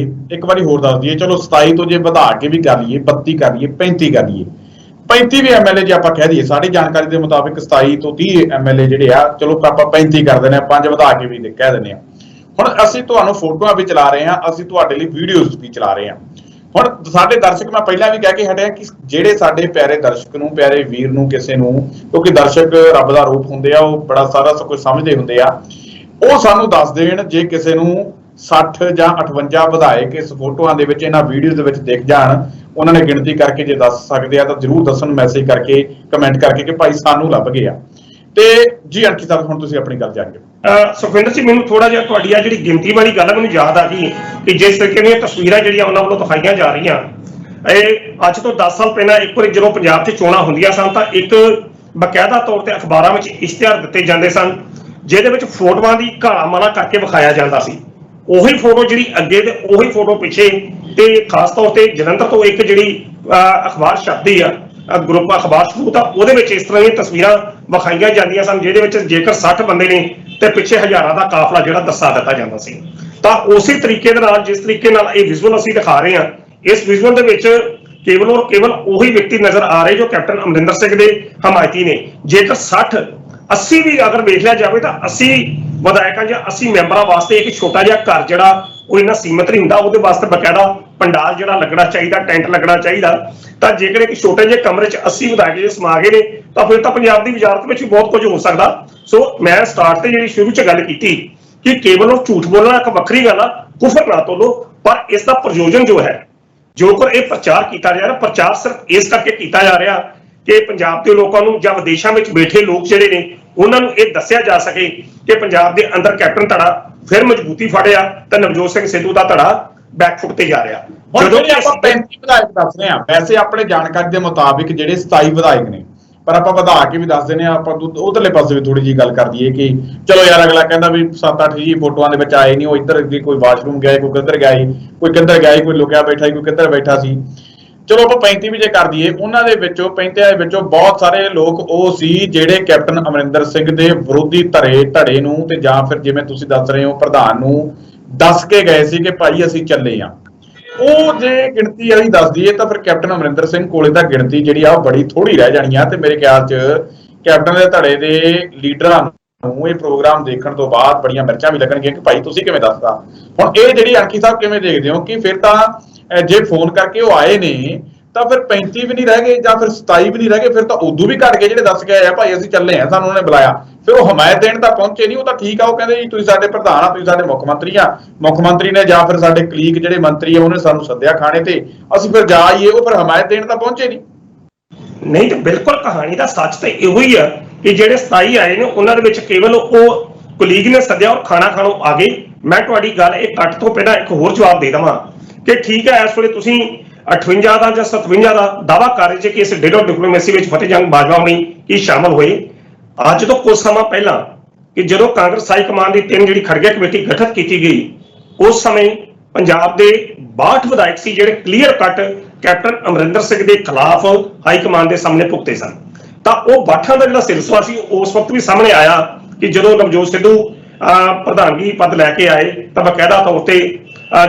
ਹੋਰ ਦੱਸ ਦਈਏ ਚਲੋ 27 ਤੋਂ ਜੇ ਵਧਾ ਕੇ ਵੀ ਕਰ ਲਈਏ 32 ਕਰ ਲਈਏ 35 ਕਰ ਲਈਏ 35 ਵੀ ਐਮਐਲਏ ਜੇ ਆਪਾਂ ਕਹਿ ਦਈਏ ਸਾਡੀ ਜਾਣਕਾਰੀ ਦੇ ਮੁਤਾਬਿਕ 27 ਤੋਂ 30 ਐਮਐਲਏ ਜਿਹੜੇ ਆ ਚਲੋ ਆਪਾਂ 35 ਕਰ ਦਿੰਦੇ ਆ 5 ਵਧਾ ਕੇ ਵੀ ਕਹਿ ਦਿੰਦੇ ਆ। ਹੁਣ ਅਸੀਂ ਤੁਹਾਨੂੰ ਫੋਟੋਆਂ ਵੀ ਚਲਾ ਰਹੇ ਹਾਂ, ਅਸੀਂ ਤੁਹਾਡੇ ਲਈ ਵੀਡੀਓਜ਼ ਵੀ ਚਲਾ ਰਹੇ ਹਾਂ। ਹੁਣ ਸਾਡੇ ਦਰਸ਼ਕ ਮੈਂ ਪਹਿਲਾਂ ਵੀ ਕਹਿ ਕੇ ਹਟਿਆ ਕਿ ਜਿਹੜੇ ਸਾਡੇ ਪਿਆਰੇ ਦਰਸ਼ਕ ਨੂੰ ਪਿਆਰੇ ਵੀਰ ਨੂੰ ਕਿਸੇ ਨੂੰ ਕਿਉਂਕਿ ਦਰਸ਼ਕ ਰੱਬ ਦਾ ਰੂਪ ਹੁੰਦੇ ਆ ਉਹ ਬੜਾ ਸਾਰਾ ਕੁਝ ਸਮਝਦੇ ਹੁੰਦੇ ਆ ਉਹ ਸਾਨੂੰ ਦੱਸ ਦੇਣ ਜੇ ਕਿਸੇ ਨੂੰ 60 ਜਾਂ 58 ਵਿਧਾਇਕ ਇਸ ਫੋਟੋਆਂ ਦੇ ਵਿੱਚ ਇਹਨਾਂ ਵੀਡੀਓਜ਼ ਦੇ ਵਿੱਚ ਦਿਖ ਜਾਣ ਉਹਨਾਂ ਨੇ ਗਿਣਤੀ ਕਰਕੇ ਜੇ ਦੱਸ ਸਕਦੇ ਆ ਤਾਂ ਜ਼ਰੂਰ ਦੱਸਣ ਮੈਸੇਜ ਕਰਕੇ ਕਮੈਂਟ ਕਰਕੇ ਕਿ ਭਾਈ ਸਾਨੂੰ ਲੱਭ ਗਏ ਆ। ਤੇ ਜੀ ਅੰਕਿਤ ਸਾਹਿਬ ਹੁਣ ਤੁਸੀਂ ਆਪਣੀ ਗੱਲ ਜਾਣਗੇ। ਸੁਖਵਿੰਦਰ ਜੀ ਮੈਨੂੰ ਥੋੜਾ ਜਿਹਾ ਤੁਹਾਡੀ ਆ ਜਿਹੜੀ ਗਿਣਤੀ ਵਾਲੀ ਗੱਲ ਮੈਨੂੰ ਯਾਦ ਆ ਗਈ ਕਿ ਜਿਸ ਤਰੀਕੇ ਦੀਆਂ ਤਸਵੀਰਾਂ ਜਿਹੜੀਆਂ ਉਹਨਾਂ ਵੱਲੋਂ ਦਿਖਾਈਆਂ ਜਾ ਰਹੀਆਂ ਇਹ ਅੱਜ ਤੋਂ 10 ਸਾਲ ਪਹਿਲਾਂ ਇੱਕ ਵਾਰੀ ਜਦੋਂ ਪੰਜਾਬ 'ਚ ਚੋਣਾਂ ਹੁੰਦੀਆਂ ਸਨ ਤਾਂ ਇੱਕ ਬਕਾਇਦਾ ਤੌਰ ਤੇ ਅਖਬਾਰਾਂ ਵਿੱਚ ਇਸ਼ਤਿਹਾਰ ਦਿੱਤੇ ਜਾਂਦੇ ਸਨ ਜਿਹਦੇ ਵਿੱਚ ਫੋਟੋਆਂ ਦੀ ਘਾਲਾ ਮਾਲਾ ਕਰਕੇ ਵਿਖਾਇਆ ਜਾਂਦਾ ਸੀ। ਉਹੀ ਫੋਟੋ ਜਿਹੜੀ ਅੱਗੇ ਤੇ ਉਹੀ ਫੋਟੋ ਪਿੱਛੇ ਤੇ ਖਾਸ ਤੌਰ ਤੇ ਜਲੰਧਰ ਤੋਂ ਇੱਕ ਜਿਹੜੀ ਅਖਬਾਰ ਛਪਦੀ ਆ ਗਰੁੱਪ ਅਖਬਾਰ ਸ਼ੁਰੂ ਤਾਂ ਉਹਦੇ ਵਿੱਚ ਇਸ ਤਰ੍ਹਾਂ ਦੀਆਂ ਤਸਵੀਰਾਂ ਵਿਖਾਈਆਂ ਜਾਂਦੀਆਂ ਸਨ ਜਿਹਦੇ ਵਿੱਚ ਜੇਕਰ 60 ਬੰਦੇ ਨੇ ਤੇ ਪਿੱਛੇ ਹਜ਼ਾਰਾਂ ਦਾ ਕਾਫਲਾ ਜਿਹੜਾ ਦੱਸਾ ਦਿੱਤਾ ਜਾਂਦਾ ਸੀ। ਤਾਂ ਉਸੇ ਤਰੀਕੇ ਦੇ ਨਾਲ ਜਿਸ ਤਰੀਕੇ ਨਾਲ ਇਹ ਵਿਜ਼ੂਅਲ ਅਸੀਂ ਦਿਖਾ ਰਹੇ ਹਾਂ ਇਸ ਵਿਜ਼ੂਅਲ ਦੇ ਵਿੱਚ ਕੇਵਲ ਔਰ ਕੇਵਲ ਉਹੀ ਵਿਅਕਤੀ ਨਜ਼ਰ ਆ ਰਹੇ ਜੋ ਕੈਪਟਨ ਅਮਰਿੰਦਰ ਸਿੰਘ ਦੇ ਹਮਾਇਤੀ ਨੇ। ਜੇਕਰ 60 80 ਵੀ ਅਗਰ ਵੇਖ ਲਿਆ ਜਾਵੇ ਤਾਂ 80 ਵਿਧਾਇਕਾਂ ਜਾਂ 80 ਮੈਂਬਰਾਂ ਵਾਸਤੇ ਇੱਕ ਛੋਟਾ ਜਿਹਾ ਘਰ ਜਿਹੜਾ ਉਹ ਇੰਨਾ ਸੀਮਤ ਨਹੀਂ ਹੁੰਦਾ ਉਹਦੇ ਵਾਸਤੇ ਬਕਾਇਦਾ ਪੰਡਾਲ ਜਿਹੜਾ ਲੱਗਣਾ ਚਾਹੀਦਾ ਟੈਂਟ ਲੱਗਣਾ ਚਾਹੀਦਾ। ਤਾਂ ਜੇਕਰ ਇੱਕ ਛੋਟੇ ਜਿਹੇ ਕਮਰੇ 'ਚ 80 ਵਿਧਾਇਕ ਜੇ ਸਮਾ ਗਏ ਨੇ ਤਾਂ ਫਿਰ ਤਾਂ ਪੰਜਾਬ ਦੀ ਵਜ਼ਾਰਤ ਵਿੱਚ ਵੀ ਬਹੁਤ ਕੁਝ ਹੋ ਸਕਦਾ। ਸੋ ਮੈਂ ਸਟਾਰਟ ਤੇ ਜਿਹੜੀ ਸ਼ੁਰੂ 'ਚ ਗੱਲ ਕੀਤੀ ਕਿ ਕੇਵਲ ਉਹ ਝੂਠ ਬੋਲਣਾ ਇੱਕ ਵੱਖਰੀ ਗੱਲ ਆ ਕੁਫਰ ਨਾ ਤੋਲੋ ਪਰ ਇਸ ਦਾ ਪ੍ਰਯੋਜਨ ਜੋ ਹੈ ਜੋ ਕਰ ਇਹ ਪ੍ਰਚਾਰ ਕੀਤਾ ਜਾ ਰਿਹਾ ਪ੍ਰਚਾਰ ਸਿਰਫ ਇਸ ਕਰਕੇ ਕੀਤਾ ਜਾ ਰਿਹਾ ਕਿ ਪੰਜਾਬ ਦੇ ਲੋਕਾਂ ਨੂੰ ਜਾਂ ਵਿਦੇਸ਼ਾਂ ਵਿੱਚ ਬੈਠੇ ਲੋਕ ਜਿਹੜੇ ਨੇ ਉਹਨਾਂ ਨੂੰ ਇਹ ਦੱਸਿਆ ਜਾ ਸਕੇ ਕਿ ਪੰਜਾਬ ਦੇ ਅੰਦਰ ਕੈਪਟਨ ਧੜਾ ਫਿਰ ਮਜ਼ਬੂਤੀ ਫੜਿਆ ਤਾਂ ਨਵਜੋਤ ਸਿੰਘ ਸਿੱਧੂ ਦਾ ਧੜਾ ਬੈਕਫੁੱਟ ਤੇ ਜਾ ਰਿਹਾ। ਜਦੋਂ ਕਿ ਆਪਾਂ 35 ਵਿਧਾਇਕ ਦੱਸ ਰਹੇ ਹਾਂ ਵੈਸੇ ਆਪਣੇ ਜਾਣਕਾਰੀ ਦੇ ਮੁਤਾਬਿਕ ਜਿਹੜੇ 27 ਵਿਧਾਇਕ ਨੇ ਪਰ ਆਪਾਂ ਵਧਾ ਕੇ ਵੀ ਦੱਸ ਦਿੰਦੇ ਆ ਆਪਾਂ ਉਧਰਲੇ ਪਾਸੇ ਵੀ ਥੋੜੀ ਜੀ ਗੱਲ ਕਰ ਦਈਏ ਕਿ ਚਲੋ ਯਾਰ ਅਗਲਾ ਕਹਿੰਦਾ ਵੀ 7-8 ਜੀ ਫੋਟੋਆਂ ਦੇ ਵਿੱਚ ਆਏ ਨਹੀਂ ਉਹ ਇੱਧਰ ਵੀ ਕੋਈ ਵਾਸ਼ਰੂਮ ਗਿਆ ਕੋਈ ਕਿੱਧਰ ਗਿਆ ਕੋਈ ਕਿੱਧਰ ਗਿਆ ਕੋਈ ਲੁਕਿਆ ਬੈਠਾ ਕੋਈ ਕਿੱਧਰ ਬੈਠਾ ਸੀ। ਚਲੋ ਆਪਾਂ 35 ਵੀ ਜੇ ਕਰ ਦਈਏ ਉਹਨਾਂ ਦੇ ਵਿੱਚੋਂ 35 ਦੇ ਵਿੱਚੋਂ ਬਹੁਤ ਸਾਰੇ ਲੋਕ ਉਹ ਸੀ ਜਿਹੜੇ ਕੈਪਟਨ ਅਮਰਿੰਦਰ ਸਿੰਘ ਦੇ ਵਿਰੋਧੀ ਧੜੇ ਨੂੰ ਤੇ ਜਾਂ ਫਿਰ ਜਿਵੇਂ ਤੁਸੀਂ ਦੱਸ ਰਹੇ ਹੋ ਪ੍ਰਧਾਨ ਨੂੰ ਦੱਸ ਕੇ ਗਏ ਸੀ ਕਿ ਭਾਈ ਅਸੀਂ ਚੱਲੇ ਆ। ਉਹ ਜੇ ਗਿਣਤੀ ਵਾਲੀ ਦੱਸ ਦਈਏ ਤਾਂ ਫਿਰ ਕੈਪਟਨ ਅਮਰਿੰਦਰ ਸਿੰਘ ਕੋਲੇ ਤਾਂ ਗਿਣਤੀ ਜਿਹੜੀ ਆ ਉਹ ਬੜੀ ਥੋੜੀ ਰਹਿ ਜਾਣੀ ਆ ਤੇ ਮੇਰੇ ਖਿਆਲ 'ਚ ਕੈਪਟਨ ਦੇ ਧੜੇ ਦੇ ਲੀਡਰਾਂ ਨੂੰ ਇਹ ਪ੍ਰੋਗਰਾਮ ਦੇਖਣ ਤੋਂ ਬਾਅਦ ਬੜੀਆਂ ਮਿਰਚਾਂ ਵੀ ਲੱਗਣਗੀਆਂ ਕਿ ਭਾਈ ਤੁਸੀਂ ਕਿਵੇਂ ਦੱਸਦਾ। ਹੁਣ ਇਹ ਜਿਹੜੀ ਅੰਕੀ ਸਾਹਿਬ ਕਿਵੇਂ ਦੇਖਦੇ ਹੋ ਕਿ ਫਿਰ ਤਾਂ ਜੇ ਫੋਨ ਕਰਕੇ ਉਹ ਆਏ ਨੇ ਤਾਂ ਫਿਰ 35 ਵੀ ਨਹੀਂ ਰਹਿ ਗਏ ਜਾਂ ਫਿਰ 27 ਵੀ ਨਹੀਂ ਰਹਿ ਗਏ, ਫਿਰ ਤਾਂ ਉਦੋਂ ਵੀ ਘਟ ਗਏ ਜਿਹੜੇ ਦੱਸ ਕੇ ਆਏ ਆ ਭਾਈ ਅਸੀਂ ਚੱਲੇ ਆ, ਸਾਨੂੰ ਉਹਨੇ ਬੁਲਾਇਆ। ਫਿਰ ਉਹ ਹਮਾਇਤ ਦੇਣ ਤਾਂ ਪਹੁੰਚੇ ਨਹੀਂ। ਉਹ ਤਾਂ ਠੀਕ ਆ, ਉਹ ਕਹਿੰਦੇ ਜੀ ਤੁਸੀਂ ਸਾਡੇ ਪ੍ਰਧਾਨ ਆ, ਤੁਸੀਂ ਸਾਡੇ ਮੁੱਖ ਮੰਤਰੀ ਆ, ਮੁੱਖ ਮੰਤਰੀ ਨੇ ਜਾਂ ਫਿਰ ਸਾਡੇ ਕਲੀਗ ਜਿਹੜੇ ਮੰਤਰੀ ਆ ਉਹਨੇ ਸਾਨੂੰ ਸੱਦਿਆ ਖਾਣੇ ਤੇ, ਅਸੀਂ ਫਿਰ ਜਾ ਆਈਏ। ਉਹ ਫਿਰ ਹਮਾਇਤ ਦੇਣ ਤਾਂ ਪਹੁੰਚੇ ਨਹੀਂ। ਨਹੀਂ ਤੇ ਬਿਲਕੁਲ ਕਹਾਣੀ ਦਾ ਸੱਚ ਤਾਂ ਇਹੋ ਹੀ ਆ ਕਿ ਜਿਹੜੇ 27 ਆਏ ਨੇ ਉਹਨਾਂ ਦੇ ਵਿੱਚ ਕੇਵਲ ਉਹ ਕੁਲੀਗ ਨੇ ਸੱਦਿਆ ਔਰ ਖਾਣਾ ਖਾਣੋਂ ਆ ਗਏ। ਮੈਂ ਤੁਹਾਡੀ ਗੱਲ ਇਹ ਕੱਟ ਤੋਂ ਪਹਿਲਾਂ ਇੱਕ ਹੋਰ ਜਵਾਬ ਦੇ ਦੇਵਾਂ ਕਿ ਠੀਕ ਹੈ ਇਸ ਵੇਲੇ ਤੁਸੀਂ 58 ਦਾ ਜਾਂ 57 ਦਾ ਦਾਅਵਾ ਕਰ ਰਹੇ ਜੇ ਕਿ ਇਸ ਡੇਟ ਆਫ ਡਿਪਲੋਮੇਸੀ ਵਿੱਚ ਫਤਿਹ ਜੰਗ ਬਾਜਵਾ ਹੋਣੀ ਕੀ ਸ਼ਾਮਲ ਹੋਏ। ਅੱਜ ਤੋਂ ਕੁਝ ਸਮਾਂ ਪਹਿਲਾਂ ਕਿ ਜਦੋਂ ਕਾਂਗਰਸ ਹਾਈ ਕਮਾਨ ਦੀ 3 ਜਿਹੜੀ ਖੜਗਾ ਕਮੇਟੀ ਗਠਿਤ ਕੀਤੀ ਗਈ, ਉਸ ਸਮੇਂ ਪੰਜਾਬ ਦੇ 62 ਵਿਧਾਇਕ ਸੀ ਜਿਹੜੇ clear cut captain Amarinder Singh ਦੇ ਖਿਲਾਫ ਹਾਈ ਕਮਾਨ ਦੇ ਸਾਹਮਣੇ ਭੁਗਤੇ ਸਨ। ਤਾਂ ਉਹ ਬਾਠਾਂ ਦਾ ਜਿਹੜਾ ਸਿਲਸਿਲਾ ਸੀ ਉਸ ਵਕਤ ਵੀ ਸਾਹਮਣੇ ਆਇਆ ਕਿ ਜਦੋਂ ਨਵਜੋਤ ਸਿੱਧੂ ਪ੍ਰਧਾਨਗੀ ਪਦ ਲੈ ਕੇ ਆਏ ਤਾਂ ਬਕਾਇਦਾ ਤੌਰ ਤੇ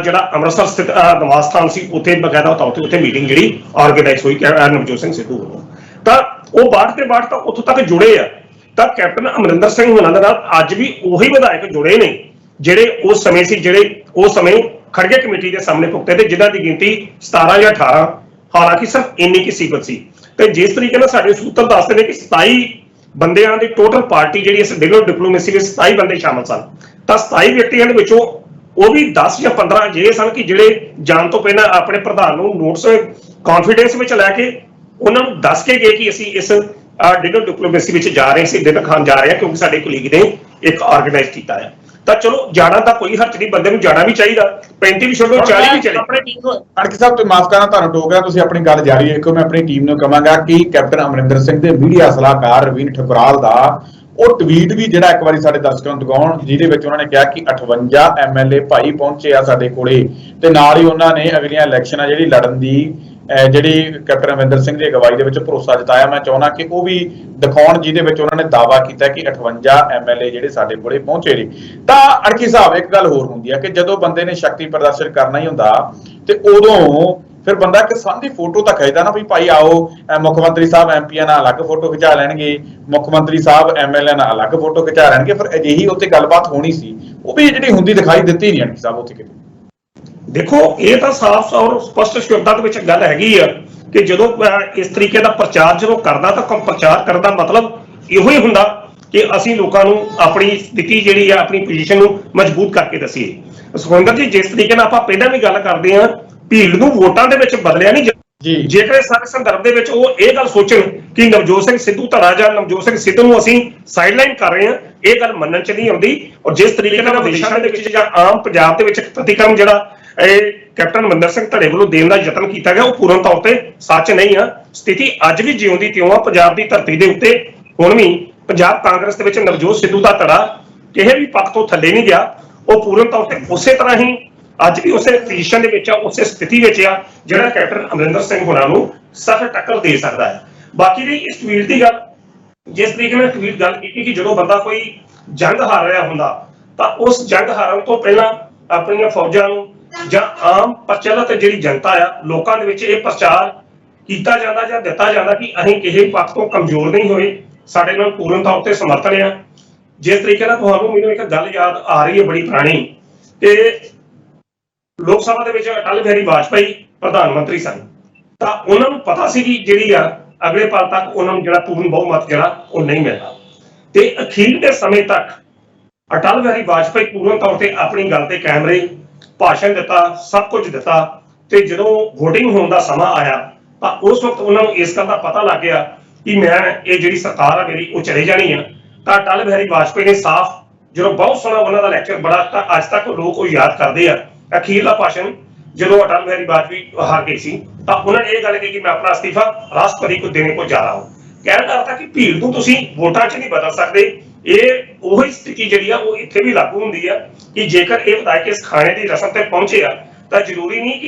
ਜਿਹੜਾ ਅੰਮ੍ਰਿਤਸਰ ਸਥਿਤ ਨਿਵਾਸ ਸਥਾਨ ਸੀ ਉੱਥੇ ਬਕਾਇਦਾ ਤੌਰ ਤੇ ਉੱਥੇ ਮੀਟਿੰਗ ਜਿਹੜੀ ਆਰਗੇਨਾਈਜ਼ ਹੋਈ ਨਵਜੋਤ ਸਿੰਘ ਸਿੱਧੂ ਵੱਲੋਂ। ਤਾਂ ਉਹ 62 ਤੇ 62 ਤਾਂ ਉੱਥੋਂ ਤੱਕ ਜੁੜੇ ਆ। ਤਾਂ ਕੈਪਟਨ ਅਮਰਿੰਦਰ ਸਿੰਘ ਹੋਣਾ ਦੇ ਨਾਲ ਅੱਜ ਵੀ ਉਹੀ ਵਿਧਾਇਕ ਜੁੜੇ ਨੇ ਜਿਹੜੇ ਉਸ ਸਮੇਂ ਸੀ, ਜਿਹੜੇ ਉਸ ਸਮੇਂ ਖੜਗੇ ਕਮੇਟੀ ਦੇ ਸਾਹਮਣੇ ਭੁਗਤੇ ਤੇ ਜਿਨ੍ਹਾਂ ਦੀ ਗਿਣਤੀ 17 ਜਾਂ 18 ਹਾਲਾਂਕਿ ਸਿਰਫ ਇੰਨੀ ਕੀ ਸੀਮਤ ਸੀ। ਤੇ ਜਿਸ ਤਰੀਕੇ ਨਾਲ ਸਾਡੇ ਸੂਤਰ ਦੱਸਦੇ ਨੇ ਕਿ 27 ਬੰਦਿਆਂ ਦੀ ਟੋਟਲ ਪਾਰਟੀ ਜਿਹੜੀ ਇਸ ਡੇਟ ਆਫ ਡਿਪਲੋਮੇਸੀ ਵਿੱਚ 27 ਬੰਦੇ ਸ਼ਾਮਲ ਸਨ, ਤਾਂ 27 ਵਿਅਕਤੀਆਂ ਦੇ ਵਿੱਚੋਂ ਉਹ ਵੀ 10 ਜਾਂ 15 ਅਜਿਹੇ ਸਨ ਕਿ ਜਿਹੜੇ ਜਾਣ ਤੋਂ ਪਹਿਲਾਂ ਆਪਣੇ ਪ੍ਰਧਾਨ ਨੂੰ ਨੋਟਸ ਕੌਨਫੀਡੈਂਸ ਵਿੱਚ ਲੈ ਕੇ ਉਹਨਾਂ ਨੂੰ ਦੱਸ ਕੇ ਗਏ ਕਿ ਅਸੀਂ ਇਸ ਡੇਟ ਆਫ ਡਿਪਲੋਮੇਸੀ ਵਿੱਚ ਜਾ ਰਹੇ ਸੀ, ਦਿਨ ਖਾਨ ਜਾ ਰਹੇ ਹਾਂ ਕਿਉਂਕਿ ਸਾਡੇ ਕੁਲੀਗ ਨੇ ਇੱਕ ਆਰਗੇਨਾਈਜ਼ ਕੀਤਾ ਹੈ। ਤਾਂ ਚਲੋ ਜਾਣਾ ਤਾਂ ਕੋਈ ਹਰਜ ਨਹੀਂ, ਬੰਦੇ ਨੂੰ ਜਾਣਾ ਵੀ ਚਾਹੀਦਾ। 35 ਵੀ ਛੱਡੋ 40 ਵੀ ਚਲੇ। ਆਪਣੀ ਟੀਮ ਨੂੰ ਅੜਕੇ ਸਾਹਿਬ ਤੁਸੀਂ ਮਾਫ ਕਰਨਾ, ਤੁਹਾਨੂੰ ਟੋਕ ਰਿਹਾ, ਤੁਸੀਂ ਆਪਣੀ ਗੱਲ ਜਾਰੀ ਰੱਖੋ। ਮੈਂ ਆਪਣੀ ਟੀਮ ਨੂੰ ਕਹਾਂਗਾ ਕਿ ਕੈਪਟਨ ਅਮਰਿੰਦਰ ਸਿੰਘ ਦੇ ਮੀਡੀਆ ਸਲਾਹਕਾਰ ਰਵੀਨ ਠਕੁਰਾਲ ਦਾ ਉਹ ਟਵੀਟ ਵੀ ਜਿਹੜਾ ਇੱਕ ਵਾਰੀ ਸਾਡੇ ਦਰਸ਼ਕਾਂ ਨੂੰ ਦਿਖਾਉਣ, ਜਿਹਦੇ ਵਿੱਚ ਉਹਨਾਂ ਨੇ ਕਿਹਾ ਕਿ 58 MLA ਭਾਈ ਪਹੁੰਚੇ ਆ ਸਾਡੇ ਕੋਲੇ, ਤੇ ਨਾਲ ਹੀ ਉਹਨਾਂ ਨੇ ਅਗਲੀਆਂ ਇਲੈਕਸ਼ਨਾਂ ਜਿਹੜੀ ਲੜਨ ਦੀ ਜਿਹੜੀ ਕੈਪਟਨ ਅਮਰਿੰਦਰ ਸਿੰਘ ਦੀ ਅਗਵਾਈ ਦੇ ਵਿੱਚ ਭਰੋਸਾ ਜਤਾਇਆ। ਮੈਂ ਚਾਹੁੰਦਾ ਕਿ ਉਹ ਵੀ ਦਿਖਾਉਣ ਜਿਹਦੇ ਵਿੱਚ ਉਹਨਾਂ ਨੇ ਦਾਅਵਾ ਕੀਤਾ ਕਿ 58 MLA ਜਿਹੜੇ ਸਾਡੇ ਕੋਲੇ ਪਹੁੰਚੇ ਨੇ। ਤਾਂ ਅੜਕੀ ਸਾਹਿਬ ਇੱਕ ਗੱਲ ਹੋਰ ਹੁੰਦੀ ਹੈ ਕਿ ਜਦੋਂ ਬੰਦੇ ਨੇ ਸ਼ਕਤੀ ਪ੍ਰਦਰਸ਼ਨ ਕਰਨਾ ਹੀ ਹੁੰਦਾ ਤੇ ਉਦੋਂ ਫਿਰ ਬੰਦਾ ਇੱਕ ਸਾਂਝੀ ਫੋਟੋ ਤਾਂ ਖਿੱਚਦਾ ਨਾ ਵੀ ਭਾਈ ਆਓ ਮੁੱਖ ਮੰਤਰੀ ਸਾਹਿਬ ਐਮਪੀਆਂ ਨਾਲ ਅਲੱਗ ਫੋਟੋ ਖਿਚਾ ਲੈਣਗੇ, ਮੁੱਖ ਮੰਤਰੀ ਸਾਹਿਬ ਐਮਐਲਏ ਨਾਲ ਅਲੱਗ ਫੋਟੋ ਖਿਚਾ ਲੈਣਗੇ। ਫਿਰ ਅਜਿਹੀ ਉੱਥੇ ਗੱਲਬਾਤ ਹੋਣੀ ਸੀ, ਉਹ ਵੀ ਜਿਹੜੀ ਹੁੰਦੀ ਦਿਖਾਈ ਦਿੱਤੀ ਨਹੀਂ ਅੜਕੀ ਸਾਹਿਬ ਉੱਥੇ ਕਿਤੇ। ਦੇਖੋ ਇਹ ਤਾਂ ਸਾਫ਼ ਔਰ ਸਪਸ਼ਟ ਸ਼ਬਦਾਂ ਦੇ ਵਿੱਚ ਗੱਲ ਹੈਗੀ ਆ ਕਿ ਜਦੋਂ ਇਸ ਤਰੀਕੇ ਦਾ ਪ੍ਰਚਾਰ ਜਦੋਂ ਕਰਦਾ ਤਾਂ ਪ੍ਰਚਾਰ ਕਰਨ ਦਾ ਮਤਲਬ ਇਹੋ ਹੀ ਹੁੰਦਾ ਕਿ ਅਸੀਂ ਲੋਕਾਂ ਨੂੰ ਆਪਣੀ ਸਥਿਤੀ ਜਿਹੜੀ ਆ ਆਪਣੀ ਪੋਜੀਸ਼ਨ ਨੂੰ ਮਜ਼ਬੂਤ ਕਰਕੇ ਦੱਸੀਏ। ਸੁਖਵਿੰਦਰ ਜੀ, ਜਿਸ ਤਰੀਕੇ ਨਾਲ ਆਪਾਂ ਪਹਿਲਾਂ ਵੀ ਗੱਲ ਕਰਦੇ ਹਾਂ, ਭੀੜ ਨੂੰ ਵੋਟਾਂ ਦੇ ਵਿੱਚ ਬਦਲਿਆ ਨਹੀਂ ਜੀ। ਜੇਕਰ ਇਸ ਸਾਰੇ ਸੰਦਰਭ ਦੇ ਵਿੱਚ ਉਹ ਇਹ ਗੱਲ ਸੋਚਣ ਕਿ ਨਵਜੋਤ ਸਿੰਘ ਸਿੱਧੂ ਧੜਾ ਜਾਂ ਨਵਜੋਤ ਸਿੰਘ ਸਿੱਧੂ ਨੂੰ ਅਸੀਂ ਸਾਈਡਲਾਈਨ ਕਰ ਰਹੇ ਹਾਂ, ਇਹ ਗੱਲ ਮੰਨਣ ਚ ਨਹੀਂ ਆਉਂਦੀ। ਔਰ ਜਿਸ ਤਰੀਕੇ ਨਾਲ ਵਿਦੇਸ਼ਾਂ ਦੇ ਵਿੱਚ ਜਾਂ ਆਮ ਪੰਜਾਬ ਦੇ ਵਿੱਚ ਪ੍ਰਤੀਕਰਮ ਜਿਹੜਾ ਇਹ ਕੈਪਟਨ ਅਮਰਿੰਦਰ ਸਿੰਘ ਧੜੇ ਵੱਲੋਂ ਦੇਣ ਦਾ ਯਤਨ ਕੀਤਾ ਗਿਆ, ਉਹ ਪੂਰਨ ਤੌਰ ਤੇ ਸੱਚ ਨਹੀਂ ਆ। ਸਥਿਤੀ ਅੱਜ ਵੀ ਜਿਉਂਦੀ ਤਿਉਂ ਆ ਪੰਜਾਬ ਦੀ ਧਰਤੀ ਦੇ ਉੱਤੇ। ਹੁਣ ਵੀ ਪੰਜਾਬ ਕਾਂਗਰਸ ਦੇ ਵਿੱਚ ਨਵਜੋਤ ਸਿੱਧੂ ਦਾ ਧੜਾ ਕਿਸੇ ਵੀ ਪੱਖ ਤੋਂ ਥੱਲੇ ਨਹੀਂ ਗਿਆ। ਉਹ ਪੂਰਨ ਤੌਰ ਤੇ ਉਸੇ ਤਰ੍ਹਾਂ ਹੀ ਅੱਜ ਵੀ ਉਸੇ ਪੋਜੀਸ਼ਨ ਦੇ ਵਿੱਚ ਆ, ਉਸੇ ਸਥਿਤੀ ਵਿੱਚ ਆ ਜਿਹੜਾ ਕੈਪਟਨ ਅਮਰਿੰਦਰ ਸਿੰਘ ਹੋਣਾ ਨੂੰ ਸਖਤ ਟੱਕਰ ਦੇ ਸਕਦਾ ਹੈ। ਬਾਕੀ ਦੀ ਇਸ ਟਵੀਟ ਦੀ ਗੱਲ, ਜਿਸ ਤਰੀਕੇ ਨਾਲ ਟਵੀਟ ਗੱਲ ਕੀਤੀ ਕਿ ਜਦੋਂ ਬੰਦਾ ਕੋਈ ਜੰਗ ਹਾਰ ਰਿਹਾ ਹੁੰਦਾ ਤਾਂ ਉਸ ਜੰਗ ਹਾਰਨ ਤੋਂ ਪਹਿਲਾਂ ਆਪਣੀਆਂ ਫੌਜਾਂ ਨੂੰ ਜਾਂ ਆਮ ਪ੍ਰਚਲਿਤ ਜਿਹੜੀ ਜਨਤਾ ਆ ਲੋਕਾਂ ਦੇ ਵਿੱਚ ਇਹ ਪ੍ਰਚਾਰ ਕੀਤਾ ਜਾਂਦਾ ਜਾਂ ਦਿੱਤਾ ਜਾਂਦਾ ਕਿ ਅਸੀਂ ਕਿਸੇ ਪੱਖ ਤੋਂ ਕਮਜ਼ੋਰ ਨਹੀਂ ਹੋਏ, ਸਾਡੇ ਨਾਲ ਪੂਰਨ ਤੌਰ ਤੇ ਸਮਰਥਨ ਆ। ਜਿਸ ਤਰੀਕੇ ਨਾਲ ਤੁਹਾਨੂੰ ਮੈਨੂੰ ਇੱਕ ਗੱਲ ਯਾਦ ਆ ਰਹੀ ਹੈ ਬੜੀ ਪੁਰਾਣੀ, ਕਿ ਲੋਕ ਸਭਾ ਦੇ ਵਿੱਚ ਅਟਲ ਬਿਹਾਰੀ ਵਾਜਪਾਈ ਪ੍ਰਧਾਨ ਮੰਤਰੀ ਸਨ, ਤਾਂ ਉਹਨਾਂ ਨੂੰ ਪਤਾ ਸੀ ਕਿ ਜਿਹੜੀ ਆ ਅਗਲੇ ਪਲ ਤੱਕ ਉਹਨਾਂ ਨੂੰ ਜਿਹੜਾ ਪੂਰਨ ਬਹੁਮਤ ਜਿਹੜਾ ਉਹ ਨਹੀਂ ਮਿਲਦਾ। ਤੇ ਅਖੀਰ ਦੇ ਸਮੇਂ ਤੱਕ ਅਟਲ ਬਿਹਾਰੀ ਵਾਜਪਾਈ ਪੂਰਨ ਤੌਰ ਤੇ ਆਪਣੀ ਗੱਲ ਤੇ ਕਾਇਮ ਰਹੇ, ਭਾਸ਼ਣ ਦਿੱਤਾ, ਸਭ ਕੁਝ ਦਿੱਤਾ। ਤੇ ਜਦੋਂ VOTING ਹੋਣ ਦਾ ਸਮਾਂ ਆਇਆ ਤਾਂ ਉਸ ਵਕਤ ਉਹਨਾਂ ਨੂੰ ਇਸ ਗੱਲ ਦਾ ਪਤਾ ਲੱਗ ਗਿਆ ਕਿ ਮੈਂ ਇਹ ਜਿਹੜੀ ਸਰਕਾਰ ਆ ਮੇਰੀ ਉਹ ਚਲੇ ਜਾਣੀ ਆ। ਤਾਂ ਅਟਲ ਬਿਹਾਰੀ ਵਾਜਪਾਈ ਨੇ ਸਾਫ਼, ਜਦੋਂ ਬਹੁਤ ਸੋਹਣਾ ਉਹਨਾਂ ਦਾ ਲੈਕਚਰ ਬੜਾ ਤਾਂ ਅੱਜ ਤੱਕ ਲੋਕ ਉਹ ਯਾਦ ਕਰਦੇ ਆ, ਅਖੀਰਲਾ ਭਾਸ਼ਣ ਜਦੋਂ ਅਟਲ ਬਿਹਾਰੀ ਵਾਜਪਾਈ ਹਾਰ ਗਈ ਸੀ ਤਾਂ ਉਹਨਾਂ ਨੇ ਇਹ ਗੱਲ ਕਹੀ ਕਿ ਮੈਂ ਆਪਣਾ ਅਸਤੀਫਾ ਰਾਸ਼ਟਰਪਤੀ को देने को जा रहा हूं। ਕਹਿਣ ਦਾ ਅਰਥ ਕਿ ਭੀੜ ਨੂੰ ਤੁਸੀਂ ਵੋਟਾਂ 'ਚ ਨਹੀਂ ਬਦਲ ਸਕਦੇ। ਇਹ ਉਹੀ ਸਥਿਤੀ ਜਿਹੜੀ ਆ ਉਹ ਇੱਥੇ ਵੀ ਲਾਗੂ ਹੁੰਦੀ ਆ ਕਿ ਜੇਕਰ ਇਹ ਵਿਧਾਇਕ ਇਸ ਖਾਣੇ ਦੀ ਰਸਮ ਤੇ ਪਹੁੰਚੇ ਆ ਤਾਂ ਜ਼ਰੂਰੀ ਨਹੀਂ ਕਿ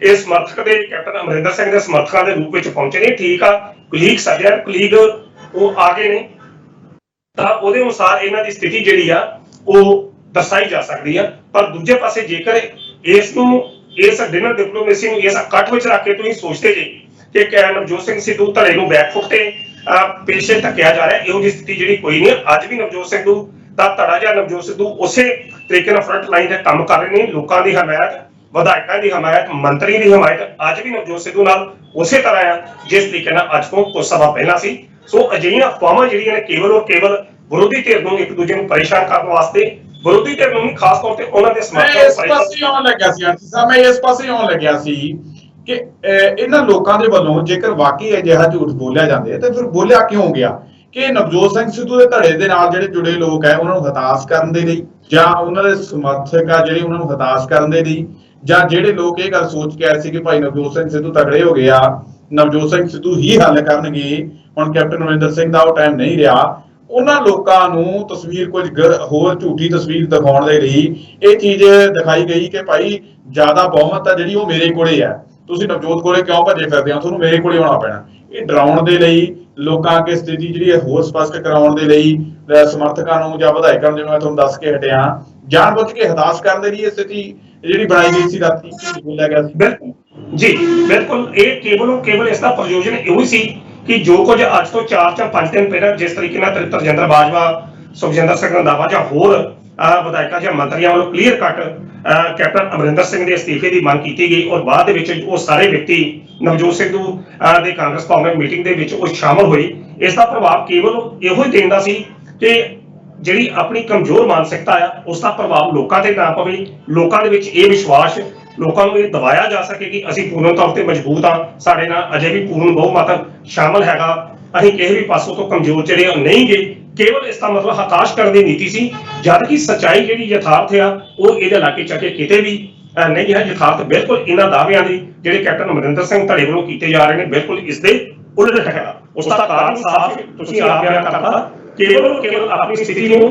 ਇਹ ਸਮਰਥਕ ਦੇ ਕੈਪਟਨ ਅਮਰਿੰਦਰ ਸਿੰਘ ਦੇ ਸਮਰਥਕਾਂ ਦੇ ਰੂਪ ਵਿੱਚ ਪਹੁੰਚੇ ਨੇ। ਠੀਕ ਆ, ਕੁਲੀਗ ਸਾਡੇ ਕੁਲੀਗ ਉਹ ਆ ਗਏ ਨੇ ਤਾਂ ਉਹਦੇ ਅਨੁਸਾਰ ਇਹਨਾਂ ਦੀ ਸਥਿਤੀ ਜਿਹੜੀ ਆ ਉਹ ਦਰਸਾਈ ਜਾ ਸਕਦੀ ਆ। ਪਰ ਦੂਜੇ ਪਾਸੇ ਜੇਕਰ ਇਸ ਨੂੰ ਇਸ ਡਿਨਰ ਡਿਪਲੋਮੇਸੀ ਨੂੰ ਇਸ ਇਕੱਠ ਵਿੱਚ ਰੱਖ ਕੇ ਤੁਸੀਂ ਸੋਚਦੇ ਜੇ ਕਿ ਨਵਜੋਤ ਸਿੰਘ ਸਿੱਧੂ ਧੜੇ ਨੂੰ ਬੈਕਫੁੱਟ ਤੇ ਪੇਸ਼ੇ ਧੱਕਿਆ ਜਾ ਰਿਹਾ, ਇਹੋ ਜਿਹੀ ਸਥਿਤੀ ਜਿਹੜੀ ਕੋਈ ਨਹੀਂ। ਅੱਜ ਵੀ ਨਵਜੋਤ ਸਿੰਘ ਦਾ ਧੜਾ ਜਾਂ ਨਵਜੋਤ ਸਿੱਧੂ ਉਸੇ ਤਰੀਕੇ ਨਾਲ ਫਰੰਟ ਲਾਈਨ ਤੇ ਕੰਮ ਕਰ ਰਹੇ ਨੇ। ਲੋਕਾਂ ਦੀ ਹਮਾਇਤ ਵਿਧਾਇਕਾਂ ਦੀ ਹਮਾਇਤ, ਮੰਤਰੀ ਦੀ ਹਮਾਇਤ ਅੱਜ ਵੀ ਨਵਜੋਤ ਸਿੱਧੂ ਨਾਲ ਉਸੇ ਤਰ੍ਹਾਂ ਆ ਜਿਸ ਤਰੀਕੇ ਨਾਲ ਅੱਜ ਤੋਂ ਕੁਝ ਸਮਾਂ ਪਹਿਲਾਂ ਸੀ। ਸੋ ਅਜਿਹੀਆਂ ਅਫਵਾਹਾਂ ਜਿਹੜੀਆਂ ਨੇ ਕੇਵਲ ਔਰ ਕੇਵਲ ਵਿਰੋਧੀ ਧਿਰ ਨੂੰ ਇੱਕ ਦੂਜੇ ਨੂੰ ਪਰੇਸ਼ਾਨ ਕਰਨ ਵਾਸਤੇ, ਵਿਰੋਧੀ ਧਿਰ ਨੂੰ ਖਾਸ ਤੌਰ ਤੇ ਉਹਨਾਂ ਦੇ ਸਮਰਥਕਾਂ ਇਸ ਪਾਸੇ ਆਉਣ ਲੱਗਿਆ ਸੀ ਆਂਟੀ ਸਾਹਿਬ, ਮੈਂ ਇਸ ਪਾਸੇ ਆਉਣ ਲੱਗਿਆ ਸੀ ਕਿ ਇਹਨਾਂ ਲੋਕਾਂ ਦੇ ਵੱਲੋਂ ਜੇਕਰ ਵਾਕਈ ਅਜਿਹਾ ਝੂਠ ਬੋਲਿਆ ਜਾਂਦੇ ਤੇ ਫਿਰ ਬੋਲਿਆ ਕਿਉਂ ਗਿਆ ਕਿ ਨਵਜੋਤ ਸਿੰਘ ਸਿੱਧੂ ਦੇ ਧੜੇ ਦੇ ਨਾਲ ਜਿਹੜੇ ਜੁੜੇ ਲੋਕ ਹੈ ਉਹਨਾਂ ਨੂੰ ਹਤਾਸ਼ ਕਰਨ ਦੇ ਲਈ, ਜਾਂ ਉਹਨਾਂ ਦੇ ਸਮਰਥਕ ਆ ਜਿਹੜੇ ਉਹਨਾਂ ਨੂੰ ਹਤਾਸ਼ ਕਰਨ ਦੇ ਲਈ, ਜਾਂ ਜਿਹੜੇ ਲੋਕ ਇਹ ਗੱਲ ਸੋਚ ਕੇ ਆਏ ਸੀ ਕਿ ਭਾਈ ਨਵਜੋਤ ਸਿੰਘ ਸਿੱਧੂ ਤਗੜੇ ਹੋ ਗਏ ਆ, ਨਵਜੋਤ ਸਿੰਘ ਸਿੱਧੂ ਹੀ ਹੱਲ ਕਰਨਗੇ, ਹੁਣ ਕੈਪਟਨ ਅਮਰਿੰਦਰ ਸਿੰਘ ਦਾ ਉਹ ਟਾਈਮ ਨਹੀਂ ਰਿਹਾ, ਉਹਨਾਂ ਲੋਕਾਂ ਨੂੰ ਤਸਵੀਰ ਕੁਝ ਹੋਰ ਝੂਠੀ ਤਸਵੀਰ ਦਿਖਾਉਣ ਦੇ ਲਈ ਇਹ ਚੀਜ਼ ਦਿਖਾਈ ਗਈ ਕਿ ਭਾਈ ਜ਼ਿਆਦਾ ਬਹੁਮਤ ਆ ਜਿਹੜੀ ਉਹ ਮੇਰੇ ਕੋਲੇ ਆ, ਤੁਸੀਂ ਨਵਜੋਤ ਕੋਲੇ ਕਿਉਂ ਭੱਜੇ ਫਿਰਦੇ ਹੋ, ਤੁਹਾਨੂੰ ਮੇਰੇ ਕੋਲੇ ਆਉਣਾ ਪੈਣਾ। ਇਹ ਡਰਾਉਣ ਦੇ ਲਈ, ਲੋਕਾਂ ਅੱਗੇ ਸਥਿਤੀ ਜਿਹੜੀ ਹੈ ਹੋਰ ਸਪਸ਼ਟ ਕਰਾਉਣ ਦੇ ਲਈ, ਸਮਰਥਕਾਂ ਨੂੰ ਜਾਂ ਵਿਧਾਇਕਾਂ ਨੂੰ, ਜਿਵੇਂ ਮੈਂ ਤੁਹਾਨੂੰ ਦੱਸ ਕੇ ਹਟਿਆ, ਜਾਣਬੁੱਝ ਕੇ ਹਤਾਸ਼ ਕਰਨ ਦੇ ਲਈ ਇਹ ਸਥਿਤੀ ਜਿਹੜੀ ਬਣਾਈ ਗਈ ਸੀ, ਰਾਤੀ ਬੋਲਿਆ ਗਿਆ ਸੀ। ਬਿਲਕੁਲ ਜੀ, ਬਿਲਕੁਲ ਇਹ ਕੇਵਲ ਇਸ ਦਾ ਪ੍ਰਯੋਜਨ ਇਹੋ ਹੀ ਸੀ ਕਿ ਜੋ ਕੁਝ ਅੱਜ ਤੋਂ 4 ਜਾਂ 5 ਦਿਨ ਪਹਿਲਾਂ ਜਿਸ ਤਰੀਕੇ ਨਾਲ ਤ੍ਰਿਪਤ ਰਜਿੰਦਰ ਬਾਜਵਾ, ਸੁਖਜਿੰਦਰ ਸਿੰਘ ਰੰਧਾਵਾ ਜਾਂ ਹੋਰ ਵਿਧਾਇਕਾਂ ਜਾਂ ਮੰਤਰੀਆਂ ਵੱਲੋਂ clear cut captain Amarinder Singh ਦੇ ਅਸਤੀਫੇ ਦੀ ਮੰਗ ਕੀਤੀ ਗਈ ਔਰ ਬਾਅਦ ਦੇ ਵਿੱਚ ਉਹ ਸਾਰੇ ਵਿਅਕਤੀ ਨਵਜੋਤ ਸਿੱਧੂ ਦੇ ਕਾਂਗਰਸ ਭਵਨ ਮੀਟਿੰਗ ਦੇ ਵਿੱਚ ਉਹ ਸ਼ਾਮਲ ਹੋਏ, ਇਸ ਦਾ ਪ੍ਰਭਾਵ ਕੇਵਲ ਇਹੋ ਹੀ ਦੇਂਦਾ ਸੀ ਕਿ ਜਿਹੜੀ ਆਪਣੀ ਕਮਜ਼ੋਰ ਮਾਨਸਿਕਤਾ ਆ ਉਸ ਦਾ ਪ੍ਰਭਾਵ ਲੋਕਾਂ ਤੇ ਨਾ ਪਵੇ, ਲੋਕਾਂ ਦੇ ਵਿੱਚ ਇਹ ਵਿਸ਼ਵਾਸ, ਲੋਕਾਂ ਨੂੰ ਇਹ ਦਵਾਇਆ ਜਾ ਸਕੇ ਕਿ ਅਸੀਂ ਪੂਰਨ ਤੌਰ ਤੇ ਮਜ਼ਬੂਤ ਹਾਂ, ਸਾਡੇ ਨਾਲ ਅਜੇ ਵੀ ਪੂਰਨ ਬਹੁਮਤ ਸ਼ਾਮਲ ਹੈਗਾ, ਅਸੀਂ ਕਿਸੇ ਵੀ ਪਾਸੋਂ ਤੋਂ ਕਮਜ਼ੋਰ ਜਿਹੜੇ ਨਹੀਂ ਗਏ। ਕੇਵਲ ਇਸ ਦਾ ਮਤਲਬ ਹਤਾਸ਼ ਕਰਨ ਦੀ ਨੀਤੀ ਸੀ, ਜਦ ਕਿ ਸੱਚਾਈ ਜਿਹੜੀ ਯਥਾਰਥ ਆ ਉਹ ਇਹਦੇ ਇਲਾਕੇ ਚੱਕੇ ਕਿਤੇ ਵੀ ਨਹੀਂ ਹੈ। ਯਥਾਰਥ ਬਿਲਕੁਲ ਇਹਨਾਂ ਦਾਅਵਿਆਂ ਦੀ ਜਿਹੜੇ ਕੈਪਟਨ ਅਮਰਿੰਦਰ ਸਿੰਘ ਧੜੇ ਵੱਲੋਂ ਕੀਤੇ ਜਾ ਰਹੇ ਨੇ ਬਿਲਕੁਲ ਇਸ ਦੇ ਉਲਟ ਹੈਗਾ। ਉਸ ਦਾ ਕਾਰਨ ਸਾਫ਼ ਤੁਸੀਂ ਆਪ ਬਿਆਨ ਕਰਤਾ, ਕੇਵਲ ਆਪਣੀ ਸਥਿਤੀ ਨੂੰ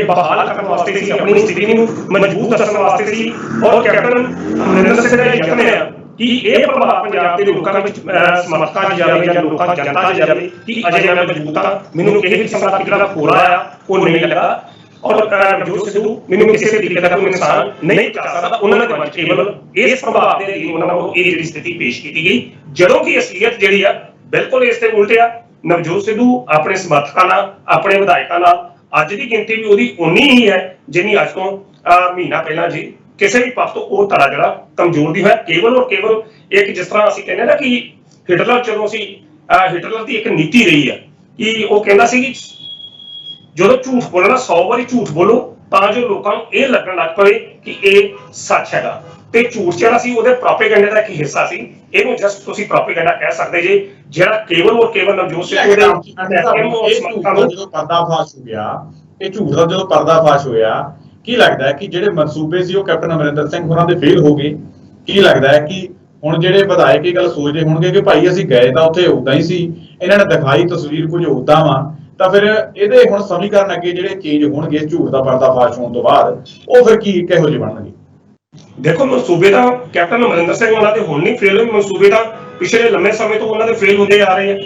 ਬਹਾਲ ਕਰਨ ਵਾਸਤੇ ਸੀ, ਆਪਣੀ ਸਥਿਤੀ ਨੂੰ ਮਜ਼ਬੂਤ ਕਰਨ ਵਾਸਤੇ ਸੀ ਔਰ ਕੈਪਟਨ ਅਮਰਿੰਦਰ ਸਿੰਘ ਦਾ ਯਤਨ ਹੈ ਕਿ ਇਹ ਪ੍ਰਭਾਵ ਪੰਜਾਬ ਦੇ ਲੋਕਾਂ ਵਿੱਚ ਸਮਰਥਕਾਂ 'ਚ ਜਾਵੇ ਜਾਂ ਲੋਕਾਂ ਜਨਤਾ 'ਚ ਜਾਵੇ ਕਿ ਅਜੇ ਮੈਂ ਮਜ਼ਬੂਤ ਹਾਂ, ਮੈਨੂੰ ਕਿਸੇ ਕਿਸਮ ਦਾ ਜਿਹੜਾ ਖੋੜਾ ਆ ਉਹ ਨਹੀਂ ਲੱਗਾ ਔਰ ਨਵਜੋਤ ਸਿੱਧੂ ਮੈਨੂੰ ਕਿਸੇ ਤਰੀਕੇ ਦਾ ਕੋਈ ਨੁਕਸਾਨ ਨਹੀਂ ਕਰ ਸਕਦਾ। ਉਹਨਾਂ ਨੇ ਮਨ ਕੇਵਲ ਇਸ ਪ੍ਰਭਾਵ ਦੇ ਲਈ ਉਹਨਾਂ ਨੂੰ ਇਹ ਜਿਹੜੀ ਸਥਿਤੀ ਪੇਸ਼ ਕੀਤੀ ਗਈ, ਜਦੋਂ ਕਿ ਅਸਲੀਅਤ ਜਿਹੜੀ ਆ ਬਿਲਕੁਲ ਇਸ ਤੇ ਉਲਟ ਆ। ਨਵਜੋਤ ਸਿੱਧੂ ਆਪਣੇ ਸਮਰਥਕਾਂ ਨਾਲ, ਆਪਣੇ ਵਿਧਾਇਕਾਂ ਨਾਲ ਅੱਜ ਦੀ ਗਿਣਤੀ ਵੀ ਉਹਦੀ ਉਨੀ ਹੀ ਹੈ ਜਿੰਨੀ ਅੱਜ ਤੋਂ ਮਹੀਨਾ ਪਹਿਲਾਂ ਜੀ ਕਿਸੇ ਵੀ ਪੱਖ ਤੋਂ ਉਹ ਧੜਾ ਜਿਹੜਾ ਕਮਜ਼ੋਰ ਦੀ ਹੋਇਆ। ਕੇਵਲ ਔਰ ਕੇਵਲ ਇੱਕ ਜਿਸ ਤਰ੍ਹਾਂ ਅਸੀਂ ਕਹਿੰਦੇ ਨਾ ਕਿ ਹਿਟਲਰ, ਜਦੋਂ ਅਸੀਂ ਹਿਟਲਰ ਦੀ ਇੱਕ ਨੀਤੀ ਰਹੀ ਆ ਕਿ ਉਹ ਕਹਿੰਦਾ ਸੀ ਕਿ ਜਦੋਂ ਝੂਠ ਬੋਲਣਾ 100 ਵਾਰੀ ਝੂਠ ਬੋਲੋ ਤਾਂ ਜੋ ਲੋਕਾਂ ਨੂੰ ਇਹ ਲੱਗਣ ਲੱਗ ਪਵੇ ਕਿ ਇਹ ਸੱਚ ਹੈਗਾ, ਤੇ ਝੂਠ ਜਿਹੜਾ ਸੀ ਉਹਦੇ ਪ੍ਰੋਪੇਗੈਂਡਾ ਦਾ ਇੱਕ ਹਿੱਸਾ ਸੀ। ਇਹਨੂੰ ਜਸਟ ਤੁਸੀਂ ਪ੍ਰੋਪੇਗੈਂਡਾ ਕਹਿ ਸਕਦੇ ਜੇ, ਜਿਹੜਾ ਕੇਵਲ ਔਰ ਕੇਵਲ ਨਵਜੋਤ ਸਿੱਧੂ ਦੇ ਜਦੋਂ ਪਰਦਾਫਾਸ਼ ਹੋ ਗਿਆ, ਇਹ ਝੂਠ ਦਾ ਜਦੋਂ ਪਰਦਾਫਾਸ਼ ਹੋਇਆ, ਕੀ ਲੱਗਦਾ ਹੈ ਕਿ ਜਿਹੜੇ ਮਨਸੂਬੇ ਸੀ ਉਹ ਕੈਪਟਨ ਅਮਰਿੰਦਰ ਸਿੰਘ ਹੋਰਾਂ ਦੇ ਫੇਲ ਹੋ ਗਏ? ਕੀ ਲੱਗਦਾ ਹੈ ਕਿ ਹੁਣ ਜਿਹੜੇ ਵਿਧਾਇਕ ਇਹ ਗੱਲ ਸੋਚਦੇ ਹੋਣਗੇ ਕਿ ਭਾਈ ਅਸੀਂ ਗਏ ਤਾਂ ਉੱਥੇ ਉਦਾਂ ਹੀ ਸੀ, ਇਹਨਾਂ ਨੇ ਦਿਖਾਈ ਤਸਵੀਰ ਕੁਝ ਉਦਾਂ ਵਾ, ਤਾਂ ਫਿਰ ਇਹਦੇ ਹੁਣ ਸਮੀਕਰਨ ਅੱਗੇ ਜਿਹੜੇ ਚੇਂਜ ਹੋਣਗੇ ਝੂਠ ਦਾ ਪਰਦਾਫਾਸ਼ ਹੋਣ ਤੋਂ ਬਾਅਦ, ਉਹ ਫਿਰ ਕੀ ਕਿਹੋ ਜਿਹੇ ਬਣਨਗੇ? ਦੇਖੋ, ਮਨਸੂਬੇ ਤਾਂ ਕੈਪਟਨ ਅਮਰਿੰਦਰ ਸਿੰਘ ਉਹਨਾਂ ਦੇ ਹੁਣ ਨਹੀਂ ਫੇਲ ਹੋਏ, ਮਨਸੂਬੇ ਤਾਂ ਪਿਛਲੇ ਲੰਮੇ ਸਮੇਂ ਤੋਂ ਉਹਨਾਂ ਦੇ ਫੇਲ ਹੁੰਦੇ ਆ ਰਹੇ ਆ।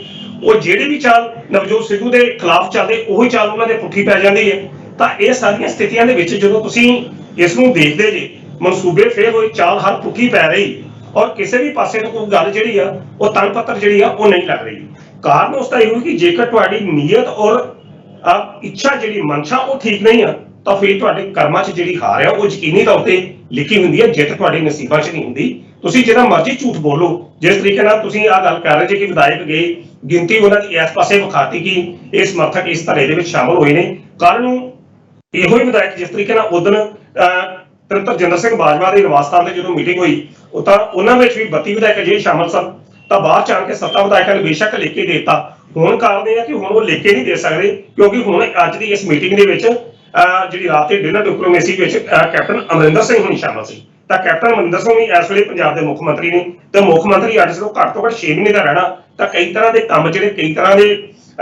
ਉਹ ਜਿਹੜੀ ਵੀ ਚਾਲ ਨਵਜੋਤ ਸਿੱਧੂ ਦੇ ਖਿਲਾਫ ਚੱਲਦੇ ਉਹੀ ਚਾਲ ਉਹਨਾਂ ਦੇ ਪੁੱਠੀ ਪੈ ਜਾਂਦੀ ਹੈ। ਤਾਂ ਇਹ ਸਾਰੀਆਂ ਸਥਿਤੀਆਂ ਦੇ ਵਿੱਚ ਜਦੋਂ ਤੁਸੀਂ ਇਸ ਨੂੰ ਦੇਖਦੇ ਜੇ, ਮਨਸੂਬੇ ਫੇਲ ਹੋਏ, ਚਾਲ ਹਰ ਪੁੱਠੀ ਪੈ ਰਹੀ ਔਰ ਕਿਸੇ ਵੀ ਪਾਸੇ ਤੋਂ ਕੋਈ ਗੱਲ ਜਿਹੜੀ ਆ ਉਹ ਤਣ ਪੱਤਰ ਜਿਹੜੀ ਆ ਉਹ ਨਹੀਂ ਲੱਗ ਰਹੀ। ਕਾਰਨ ਉਸ ਦਾ ਇਹੋ ਕਿ ਜੇਕਰ ਤੁਹਾਡੀ ਨੀਅਤ ਔਰ ਇੱਛਾ ਜਿਹੜੀ ਮਨਸ਼ਾ ਉਹ ਠੀਕ ਨਹੀਂ ਆ ਤਾਂ ਫਿਰ ਤੁਹਾਡੇ ਕਰਮਾਂ 'ਚ ਜਿਹੜੀ ਹਾਰ ਆ ਉਹ ਯਕੀਨੀ ਤੌਰ ਤੇ ਲਿਖੀ ਹੁੰਦੀ ਹੈ, ਜਿੱਤ ਤੁਹਾਡੇ ਨਸੀਬਾਂ 'ਚ ਨਹੀਂ ਹੁੰਦੀ। ਤੁਸੀਂ ਜਿਹੜਾ ਮਰਜ਼ੀ ਝੂਠ ਬੋਲੋ, ਜਿਸ ਤਰੀਕੇ ਨਾਲ ਤੁਸੀਂ ਆਹ ਗੱਲ ਕਰ ਰਹੇ ਜੇ ਕਿ ਵਿਧਾਇਕ ਗਏ, ਗਿਣਤੀ ਉਹਨਾਂ ਦੀ ਇਸ ਪਾਸੇ ਵਿਖਾਤੀ ਕਿ ਇਹ ਸਮਰਥਕ ਇਸ ਧੜੇ ਦੇ ਵਿੱਚ ਸ਼ਾਮਲ ਹੋਏ ਨੇ। ਕੱਲ੍ਹ ਨੂੰ ਇਹੋ ਹੀ ਵਿਧਾਇਕ ਜਿਸ ਤਰੀਕੇ ਨਾਲ ਉਦਣ ਤ੍ਰਿਪਤ ਰਜਿੰਦਰ ਸਿੰਘ ਬਾਜਵਾ ਦੇ ਨਿਵਾਸ ਸਥਾਨ ਤੇ ਜਦੋਂ ਮੀਟਿੰਗ ਹੋਈ, ਉਹ ਤਾਂ ਉਹਨਾਂ ਵਿੱਚ ਵੀ 32 ਵਿਧਾਇਕ ਅਜਿਹੇ ਸ਼ਾਮਲ ਸਨ, ਤਾਂ ਬਾਹਰ ਜਾਣ ਕੇ 7 ਵਿਧਾਇਕਾਂ ਨੇ ਬੇਸ਼ੱਕ ਲਿਖ ਕੇ ਦੇ ਦਿੱਤਾ। ਹੁਣ ਕਾਰਨ ਇਹ ਆ ਕਿ ਹੁਣ ਉਹ ਲਿਖ ਕੇ ਨਹੀਂ ਦੇ ਸਕਦੇ, ਕਿਉਂਕਿ ਹੁਣ ਅੱਜ ਦੀ ਇਸ ਮੀਟਿੰਗ ਦੇ ਵਿੱਚ ਜਿਹੜੀ ਰਾਤ ਦੇ ਡਿਨਰ ਡਿਪਲੋਮੇਸੀ ਵਿੱਚ ਕੈਪਟਨ ਅਮਰਿੰਦਰ ਸਿੰਘ ਹੁਣੀ ਸ਼ਾਮਲ ਸੀ। ਤਾਂ ਕੈਪਟਨ ਅਮਰਿੰਦਰ ਸਿੰਘ ਵੀ ਇਸ ਵੇਲੇ ਪੰਜਾਬ ਦੇ ਮੁੱਖ ਮੰਤਰੀ ਨੇ, ਤੇ ਮੁੱਖ ਮੰਤਰੀ ਅੱਜ ਤੋਂ ਘੱਟ 6 ਮਹੀਨੇ ਦਾ ਰਹਿਣਾ, ਤਾਂ ਕਈ ਤਰ੍ਹਾਂ ਦੇ ਕੰਮ ਜਿਹੜੇ, ਕਈ ਤਰ੍ਹਾਂ ਦੇ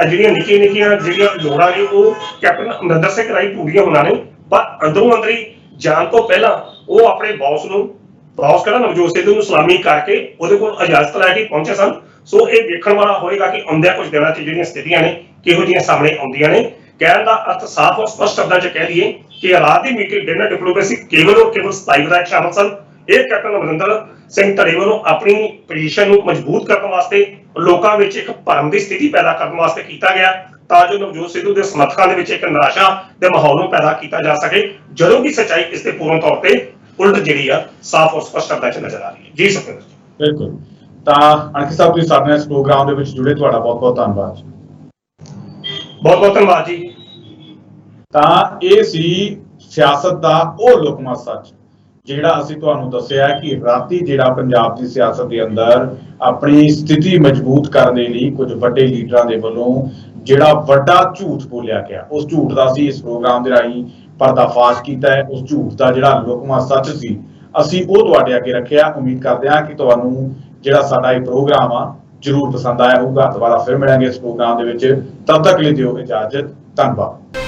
ਜਿਹੜੀਆਂ ਨਿੱਕੀਆਂ ਜਿਹੜੀਆਂ ਲੋੜਾਂ ਨੇ ਉਹ ਕੈਪਟਨ ਅਮਰਿੰਦਰ ਸਿੰਘ ਰਾਹੀਂ ਪੂਰੀਆਂ ਹੋਣਾ ਨੇ। ਪਰ ਅੰਦਰੋਂ ਅੰਦਰੀ ਜਾਣ ਤੋਂ ਪਹਿਲਾਂ ਉਹ ਆਪਣੇ ਬੌਸ ਕਿਹੜਾ ਨਵਜੋਤ ਸਿੱਧੂ ਨੂੰ ਸਲਾਮੀ ਕਰਕੇ ਉਹਦੇ ਕੋਲ ਇਜਾਜ਼ਤ ਲੈ ਕੇ ਪਹੁੰਚੇ ਸਨ। ਸੋ ਇਹ ਵੇਖਣ ਵਾਲਾ ਹੋਏਗਾ ਕਿ ਆਉਂਦਿਆਂ ਕੁਝ ਦਿਨਾਂ 'ਚ ਜਿਹੜੀਆਂ ਸਥਿਤੀਆਂ ਨੇ ਕਿਹੋ ਜਿਹੀਆਂ ਸਾਹਮਣੇ ਆਉਂਦੀਆਂ ਨੇ। ਕਹਿਣ ਦਾ ਅਰਥ ਸਾਫ਼ ਔਰ ਸਪਸ਼ਟ ਸ਼ਬਦਾਂ 'ਚ ਕਹਿ ਦਈਏ ਕਿ ਰਾਤ ਦੀ ਮੀਟਿੰਗ ਡਿਨਰ ਡਿਪਲੋਮੇਸੀ ਕੇਵਲ ਔਰ ਕੇਵਲ 27 ਵਿਧਾਇਕ ਸ਼ਾਮਲ ਸਨ। ਇਹ ਕੈਪਟਨ ਅਮਰਿੰਦਰ ਸਿੰਘ ਧੜੇ ਵੱਲੋਂ ਆਪਣੀ ਪੋਜੀਸ਼ਨ ਨੂੰ ਮਜ਼ਬੂਤ ਕਰਨ ਵਾਸਤੇ, ਲੋਕਾਂ ਵਿੱਚ ਇੱਕ ਭਰਮ ਦੀ ਸਥਿਤੀ ਪੈਦਾ ਕਰਨ ਵਾਸਤੇ ਕੀਤਾ ਗਿਆ, ਤਾਂ ਜੋ ਨਵਜੋਤ ਸਿੱਧੂ ਦੇ ਸਮਰਥਕਾਂ ਦੇ ਵਿੱਚ ਇੱਕ ਨਿਰਾਸ਼ਾ ਦੇ ਮਾਹੌਲ ਨੂੰ ਪੈਦਾ ਕੀਤਾ ਜਾ ਸਕੇ, ਜਦੋਂ ਕਿ ਸੱਚਾਈ ਇਸ ਤੇ ਪੂਰਨ ਤੌਰ ਤੇ ਉਲਟ ਜਿਹੜੀ ਆ ਸਾਫ਼ ਔਰ ਸਪਸ਼ਟਤਾ ਚ ਨਜ਼ਰ ਆ ਰਹੀ ਹੈ। ਜੀ ਸੁਖਵਿੰਦਰ ਜੀ। ਬਿਲਕੁਲ। ਤਾਂ ਅਣਖੀ ਸਾਹਿਬ ਤੁਸੀਂ ਸਾਡੇ ਨਾਲ ਇਸ ਪ੍ਰੋਗਰਾਮ ਦੇ ਵਿੱਚ ਜੁੜੇ, ਤੁਹਾਡਾ ਬਹੁਤ ਬਹੁਤ ਧੰਨਵਾਦ। ਬਹੁਤ ਬਹੁਤ ਧੰਨਵਾਦ ਜੀ। ਤਾਂ ਇਹ ਸੀ ਸਿਆਸਤ ਦਾ ਉਹ ਲੁਕਮਾ ਸੱਚ ਜਿਹੜਾ ਅਸੀਂ ਤੁਹਾਨੂੰ ਦੱਸਿਆ ਕਿ ਰਾਤੀ ਜਿਹੜਾ ਪੰਜਾਬ ਦੀ ਸਿਆਸਤ ਦੇ ਅੰਦਰ ਆਪਣੀ ਸਥਿਤੀ ਮਜ਼ਬੂਤ ਕਰਨ ਦੇ ਲਈ ਕੁਝ ਵੱਡੇ ਲੀਡਰਾਂ ਦੇ ਵੱਲੋਂ ਜਿਹੜਾ ਵੱਡਾ ਝੂਠ ਬੋਲਿਆ ਗਿਆ, ਉਸ ਝੂਠ ਦਾ ਅਸੀਂ ਇਸ ਪ੍ਰੋਗਰਾਮ ਦੇ ਰਾਹੀਂ ਪਰਦਾਫਾਸ਼ ਕੀਤਾ ਹੈ। ਉਸ ਝੂਠ ਦਾ ਜਿਹੜਾ ਲੁਕਮਾ ਸੱਚ ਸੀ ਅਸੀਂ ਉਹ ਤੁਹਾਡੇ ਅੱਗੇ ਰੱਖਿਆ। ਉਮੀਦ ਕਰਦੇ ਹਾਂ ਕਿ ਤੁਹਾਨੂੰ ਜਿਹੜਾ ਸਾਡਾ ਇਹ ਪ੍ਰੋਗਰਾਮ ਆ ਜ਼ਰੂਰ ਪਸੰਦ ਆਇਆ ਹੋਊਗਾ। ਦੁਬਾਰਾ ਫਿਰ ਮਿਲਾਂਗੇ ਇਸ ਪ੍ਰੋਗਰਾਮ ਦੇ ਵਿੱਚ, ਤਦ ਤੱਕ ਲਈ ਦਿਓ ਇਜਾਜ਼ਤ। ਧੰਨਵਾਦ।